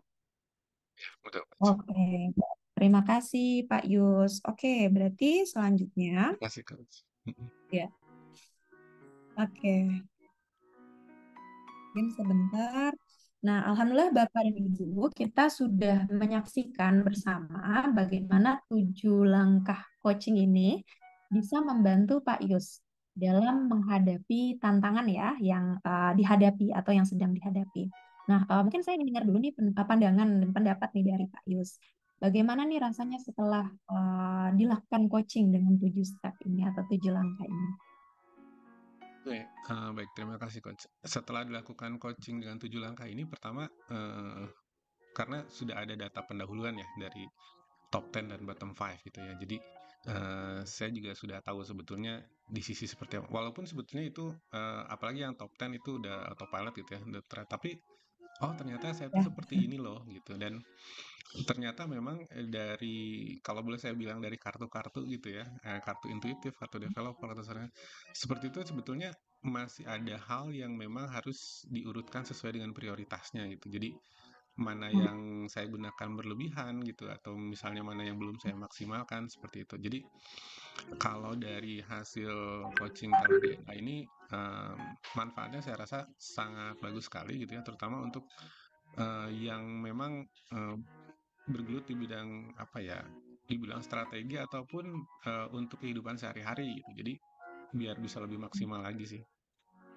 Betul. Oke. Terima kasih Pak Yus. Oke, berarti selanjutnya Terima kasih Coach. ya. Oke. Mungkin sebentar. Nah, alhamdulillah Bapak dan Ibu, kita sudah menyaksikan bersama bagaimana 7 langkah coaching ini bisa membantu Pak Yus dalam menghadapi tantangan ya yang dihadapi atau yang sedang dihadapi. Nah, mungkin saya ingin dengar dulu nih pandangan dan pendapat nih dari Pak Yus. Bagaimana nih rasanya setelah dilakukan coaching dengan 7 step ini atau 7 langkah ini? Oke, baik, terima kasih Coach. Setelah dilakukan coaching dengan 7 langkah ini, pertama karena sudah ada data pendahuluan ya dari top 10 dan bottom 5 gitu ya. Jadi saya juga sudah tahu sebetulnya di sisi seperti apa. Walaupun sebetulnya itu apalagi yang top 10 itu udah autopilot gitu ya. Tapi ternyata saya tuh Ya. seperti ini loh gitu. Dan ternyata memang dari kalau boleh saya bilang dari kartu-kartu gitu ya, kartu intuitif, kartu developer atau seperti itu sebetulnya masih ada hal yang memang harus diurutkan sesuai dengan prioritasnya gitu. Jadi mana yang saya gunakan berlebihan gitu atau misalnya mana yang belum saya maksimalkan seperti itu. Jadi kalau dari hasil coaching talent DNA ini manfaatnya saya rasa sangat bagus sekali gitu ya, terutama untuk yang memang bergelut di bidang apa ya, di bidang strategi ataupun untuk kehidupan sehari-hari gitu. Jadi biar bisa lebih maksimal lagi sih.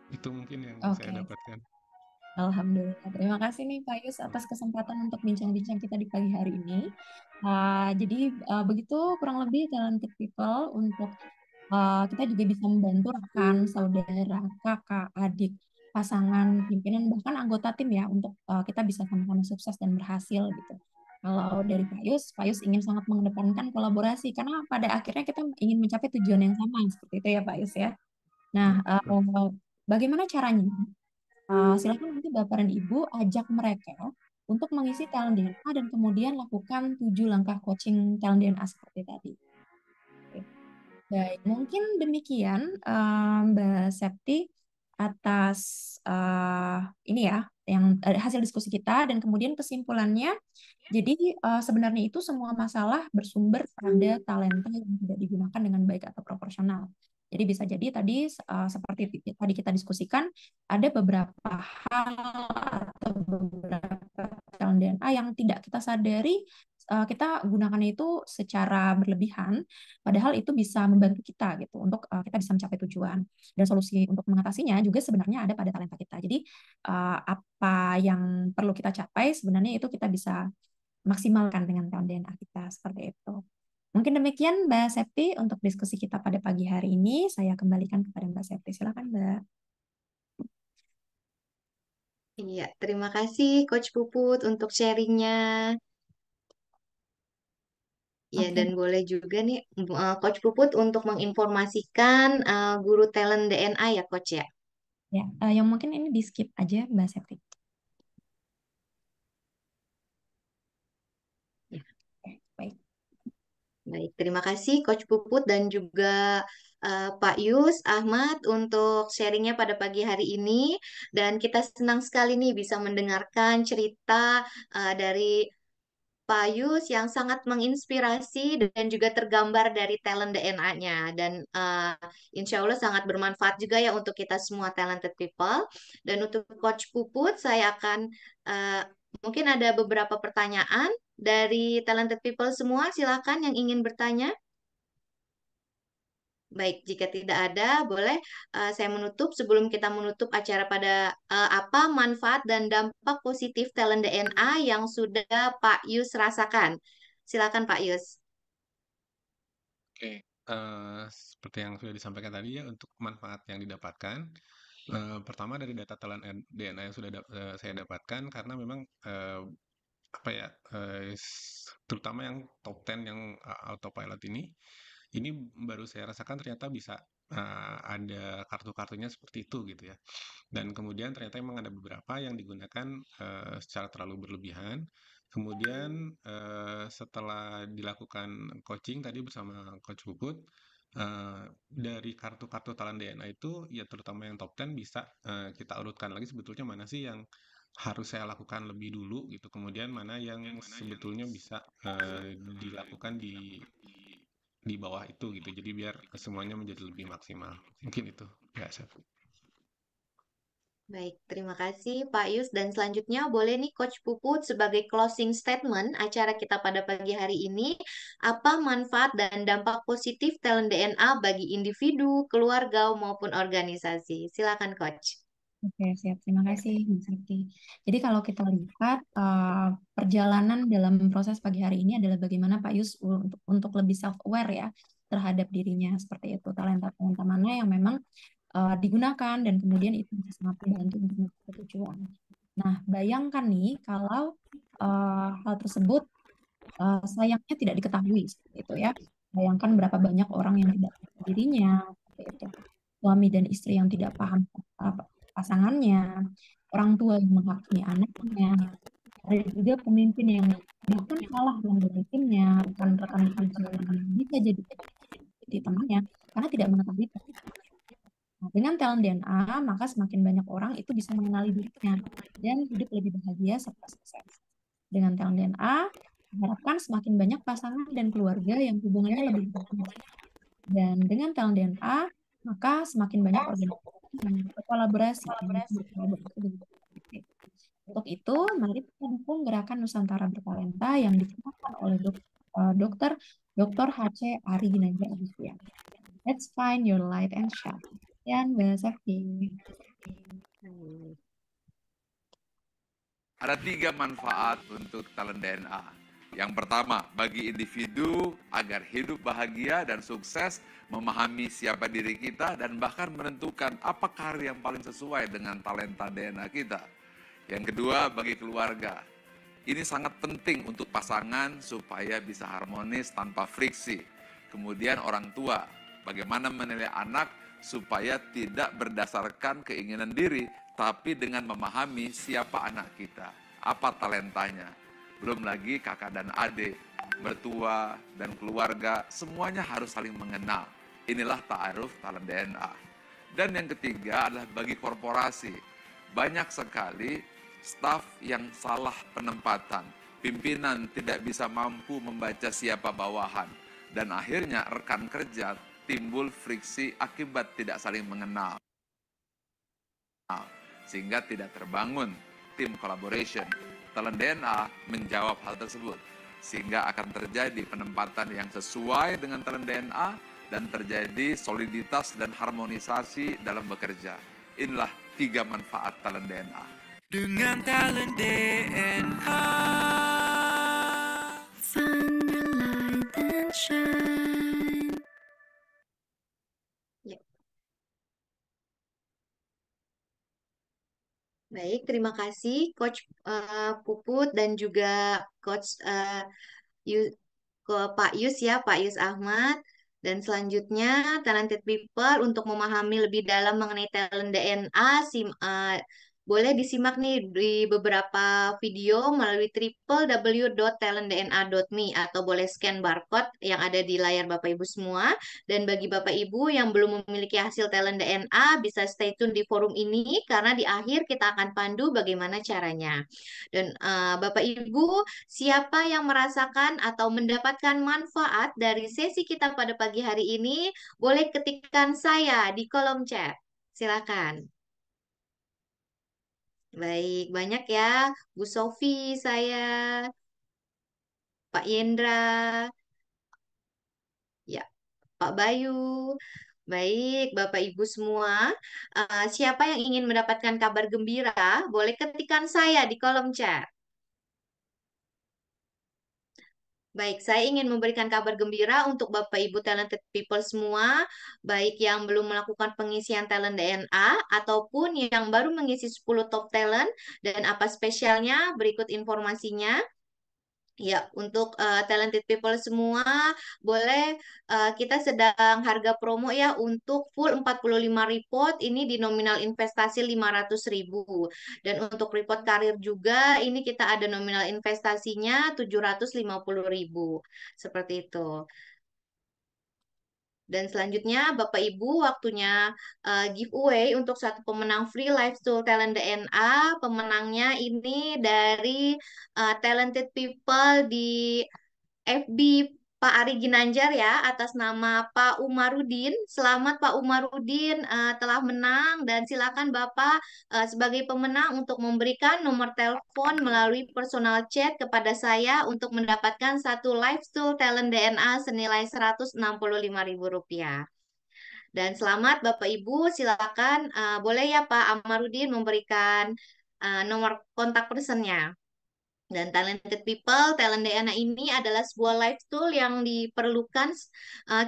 Itu mungkin yang saya Oke. dapatkan. Alhamdulillah. Terima kasih nih Pak Yus atas kesempatan untuk bincang-bincang kita di pagi hari ini. Jadi begitu kurang lebih talented people untuk kita juga bisa membantu rekan, saudara, kakak, adik, pasangan, pimpinan, bahkan anggota tim ya untuk kita bisa sama-sama sukses dan berhasil gitu. Kalau dari Pak Yus ingin sangat mengedepankan kolaborasi karena pada akhirnya kita ingin mencapai tujuan yang sama seperti itu ya Pak Yus ya. Nah, bagaimana caranya? Silakan nanti Bapak dan Ibu ajak mereka untuk mengisi talent DNA dan kemudian lakukan 7 langkah coaching talent DNA seperti tadi. Oke. Baik, mungkin demikian Mbak Septi atas ini ya yang hasil diskusi kita dan kemudian kesimpulannya. Jadi sebenarnya itu semua masalah bersumber pada talenta yang tidak digunakan dengan baik atau proporsional. Jadi bisa jadi tadi seperti tadi kita diskusikan ada beberapa hal atau beberapa talent DNA yang tidak kita sadari kita gunakan itu secara berlebihan, padahal itu bisa membantu kita gitu untuk kita bisa mencapai tujuan. Dan solusi untuk mengatasinya juga sebenarnya ada pada talenta kita. Jadi apa yang perlu kita capai sebenarnya itu kita bisa maksimalkan dengan talent DNA kita seperti itu. Mungkin demikian Mbak Septi untuk diskusi kita pada pagi hari ini. Saya kembalikan kepada Mbak Septi. Silakan Mbak. Iya, terima kasih Coach Puput untuk sharingnya. Ya, Oke, dan boleh juga nih Coach Puput untuk menginformasikan guru talent DNA ya Coach ya. ya. Yang mungkin ini di skip aja Mbak Septi. Ya, Oke, baik. baik, terima kasih Coach Puput dan juga Pak Yus, Ahmad untuk sharingnya pada pagi hari ini. Dan kita senang sekali nih bisa mendengarkan cerita dari Pak Yus yang sangat menginspirasi dan juga tergambar dari talent DNA-nya. Dan insya Allah sangat bermanfaat juga ya untuk kita semua talented people. Dan untuk Coach Puput, saya akan eh, mungkin ada beberapa pertanyaan dari talented people semua. Silakan yang ingin bertanya. Baik, jika tidak ada, boleh saya menutup. Sebelum kita menutup acara pada apa manfaat dan dampak positif talent DNA yang sudah Pak Yus rasakan? Silakan Pak Yus. Oke, seperti yang sudah disampaikan tadi ya, untuk manfaat yang didapatkan, pertama dari data talent DNA yang sudah saya dapatkan, karena memang apa ya, terutama yang top 10 yang autopilot ini baru saya rasakan ternyata bisa ada kartu-kartunya seperti itu gitu ya. Dan kemudian ternyata memang ada beberapa yang digunakan secara terlalu berlebihan. Kemudian setelah dilakukan coaching tadi bersama Coach Puput, dari kartu-kartu talent DNA itu ya terutama yang top 10 bisa kita urutkan lagi sebetulnya mana sih yang harus saya lakukan lebih dulu gitu. Kemudian mana yang sebetulnya bisa dilakukan di bawah itu gitu. Jadi biar semuanya menjadi lebih maksimal. Mungkin itu ya, Chef. Baik, terima kasih Pak Yus. Dan selanjutnya boleh nih Coach Puput sebagai closing statement acara kita pada pagi hari ini. Apa manfaat dan dampak positif talent DNA bagi individu, keluarga, maupun organisasi? Silakan Coach. Oke, siap. Terima kasih, Mbak Sakti. Jadi kalau kita lihat perjalanan dalam proses pagi hari ini adalah bagaimana Pak Yus untuk lebih self-aware ya terhadap dirinya seperti itu. Talenta-talenta mana yang memang digunakan dan kemudian itu bisa sangat membantu untuk mencapai tujuan. Nah, bayangkan nih kalau hal tersebut sayangnya tidak diketahui seperti itu ya. Bayangkan berapa banyak orang yang tidak tahu dirinya seperti itu. Suami dan istri yang tidak paham pasangannya, orang tua yang menghakimi anaknya, ada juga pemimpin yang bahkan salah melanggar timnya, rekan-rekan kerja yang bisa jadi temannya karena tidak mengetahui. Nah, dengan talent DNA, maka semakin banyak orang itu bisa mengenali dirinya dan hidup lebih bahagia serta sukses. Dengan talent DNA, diharapkan semakin banyak pasangan dan keluarga yang hubungannya lebih baik. Dan dengan talent DNA, maka semakin banyak organisasi yang berkolaborasi. Untuk itu, mari kita dukung gerakan Nusantara Bertalenta yang dicanangkan oleh Dr. H.C. Ari Ginanjar Agustia. Let's find your light and shine. Dan Mbak Sakti. Ada 3 manfaat untuk talent DNA. Yang pertama, bagi individu agar hidup bahagia dan sukses, memahami siapa diri kita, dan bahkan menentukan apa karir yang paling sesuai dengan talenta DNA kita. Yang kedua, bagi keluarga. Ini sangat penting untuk pasangan supaya bisa harmonis tanpa friksi. Kemudian orang tua, bagaimana menilai anak supaya tidak berdasarkan keinginan diri, tapi dengan memahami siapa anak kita, apa talentanya. Belum lagi kakak dan adik, mertua dan keluarga, semuanya harus saling mengenal. Inilah ta'aruf talent DNA. Dan yang ketiga adalah bagi korporasi. Banyak sekali staf yang salah penempatan. Pimpinan tidak bisa mampu membaca siapa bawahan. Dan akhirnya rekan kerja timbul friksi akibat tidak saling mengenal. Sehingga tidak terbangun tim collaboration. Talent DNA menjawab hal tersebut. Sehingga akan terjadi penempatan yang sesuai dengan talent DNA dan terjadi soliditas dan harmonisasi dalam bekerja. Inilah 3 manfaat talent DNA. Dengan talent DNA. Find your light and shine. Baik, terima kasih Coach Puput dan juga Coach Pak Yus ya, Pak Yus Ahmad. Dan selanjutnya, talented people untuk memahami lebih dalam mengenai talent DNA, boleh disimak nih di beberapa video melalui www.talentdna.me atau boleh scan barcode yang ada di layar Bapak Ibu semua. Dan bagi Bapak Ibu yang belum memiliki hasil talent DNA, bisa stay tune di forum ini karena di akhir kita akan pandu bagaimana caranya. Dan Bapak Ibu, siapa yang merasakan atau mendapatkan manfaat dari sesi kita pada pagi hari ini, boleh ketikkan saya di kolom chat. Silakan. Baik, banyak ya. Bu Sofi, saya, Pak Yendra, ya, Pak Bayu. Baik, Bapak Ibu semua. Siapa yang ingin mendapatkan kabar gembira, boleh ketikkan saya di kolom chat. Baik, saya ingin memberikan kabar gembira untuk Bapak Ibu talented people semua, baik yang belum melakukan pengisian talent DNA ataupun yang baru mengisi 10 top talent. Dan apa spesialnya? Berikut informasinya. Ya, untuk talented people semua, boleh kita sedang harga promo ya untuk full 45 report, ini di nominal investasi 500.000. Dan untuk report karir juga, ini kita ada nominal investasinya 750.000. Seperti itu. Dan selanjutnya, Bapak Ibu, waktunya giveaway untuk satu pemenang free Lifestyle Talent DNA. Pemenangnya ini dari talented people di FB Pak Ari Ginanjar ya, atas nama Pak Umarudin. Selamat Pak Umarudin telah menang, dan silakan Bapak sebagai pemenang untuk memberikan nomor telepon melalui personal chat kepada saya untuk mendapatkan satu Lifestyle Talent DNA senilai Rp165.000. Dan selamat Bapak Ibu, silakan boleh ya Pak Amarudin memberikan nomor kontak personnya. Dan talented people, talent DNA ini adalah sebuah life tool yang diperlukan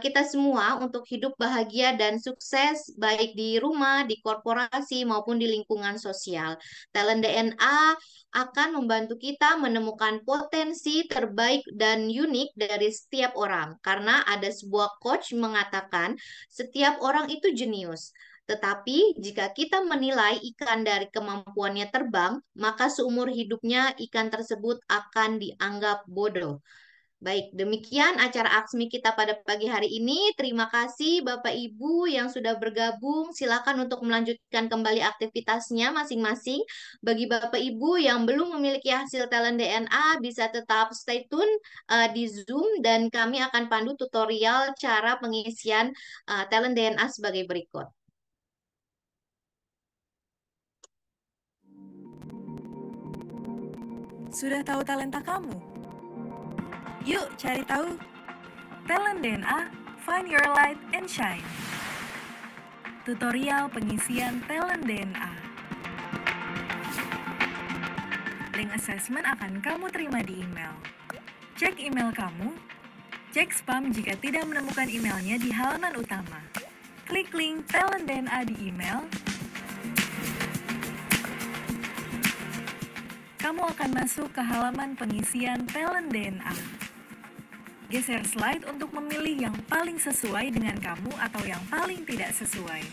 kita semua untuk hidup bahagia dan sukses baik di rumah, di korporasi maupun di lingkungan sosial. Talent DNA akan membantu kita menemukan potensi terbaik dan unik dari setiap orang. Karena ada sebuah coach mengatakan setiap orang itu jenius. Tetapi jika kita menilai ikan dari kemampuannya terbang, maka seumur hidupnya ikan tersebut akan dianggap bodoh. Baik, demikian acara Aksmi kita pada pagi hari ini. Terima kasih Bapak Ibu yang sudah bergabung. Silakan untuk melanjutkan kembali aktivitasnya masing-masing. Bagi Bapak Ibu yang belum memiliki hasil talent DNA, bisa tetap stay tune di Zoom dan kami akan pandu tutorial cara pengisian talent DNA sebagai berikut. Sudah tahu talenta kamu? Yuk cari tahu. Talent DNA, find your light and shine. Tutorial pengisian talent DNA. Link assessment akan kamu terima di email. Cek email kamu. Cek spam jika tidak menemukan emailnya di halaman utama. Klik link talent DNA di email. Kamu akan masuk ke halaman pengisian talent DNA. Geser slide untuk memilih yang paling sesuai dengan kamu atau yang paling tidak sesuai.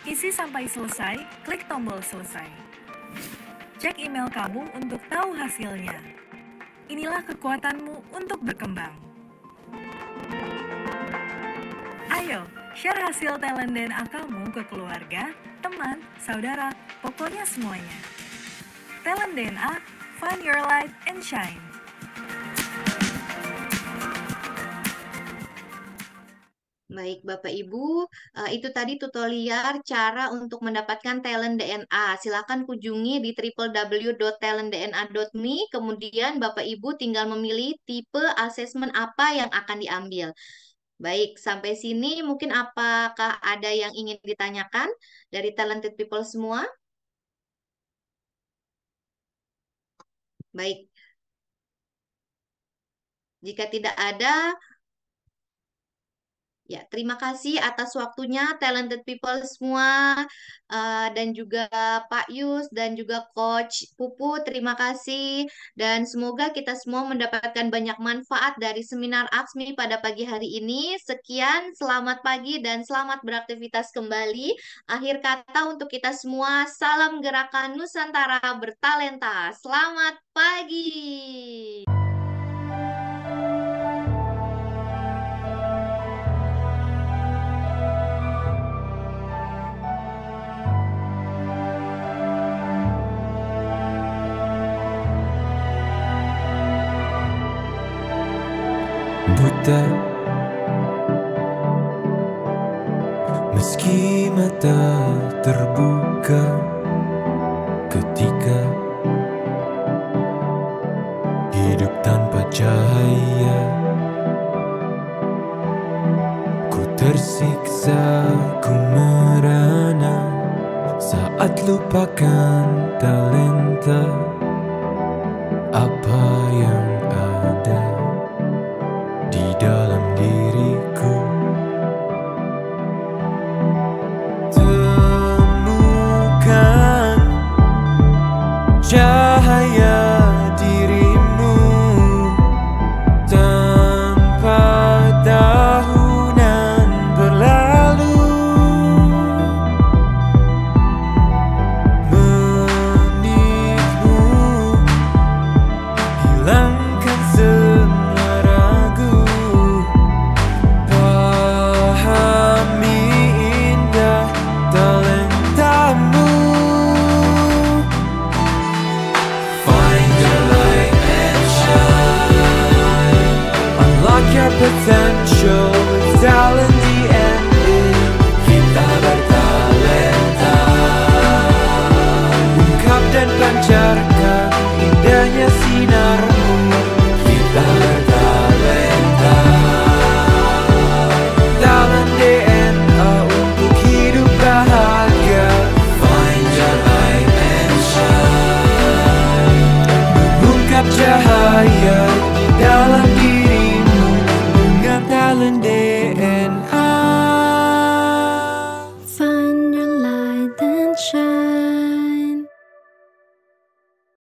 Isi sampai selesai, klik tombol selesai. Cek email kamu untuk tahu hasilnya. Inilah kekuatanmu untuk berkembang. Ayo, share hasil talent DNA kamu ke keluarga, teman, saudara, pokoknya semuanya. Talent DNA, find your light and shine. Baik, Bapak Ibu, itu tadi tutorial cara untuk mendapatkan talent DNA. Silakan kunjungi di www.talentdna.me. Kemudian Bapak Ibu tinggal memilih tipe asesmen apa yang akan diambil. Baik, sampai sini mungkin apakah ada yang ingin ditanyakan dari talented people semua? Baik, jika tidak ada, Ya, terima kasih atas waktunya talented people semua, dan juga Pak Yus dan juga Coach Pupu, terima kasih. Dan semoga kita semua mendapatkan banyak manfaat dari seminar AXMI pada pagi hari ini. Sekian, selamat pagi dan selamat beraktivitas kembali. Akhir kata untuk kita semua, salam gerakan Nusantara bertalenta. Selamat pagi. Buta, meski mata terbuka ketika hidup tanpa cahaya, ku tersiksa, ku merana saat lupakan talenta apa yang ada di dalam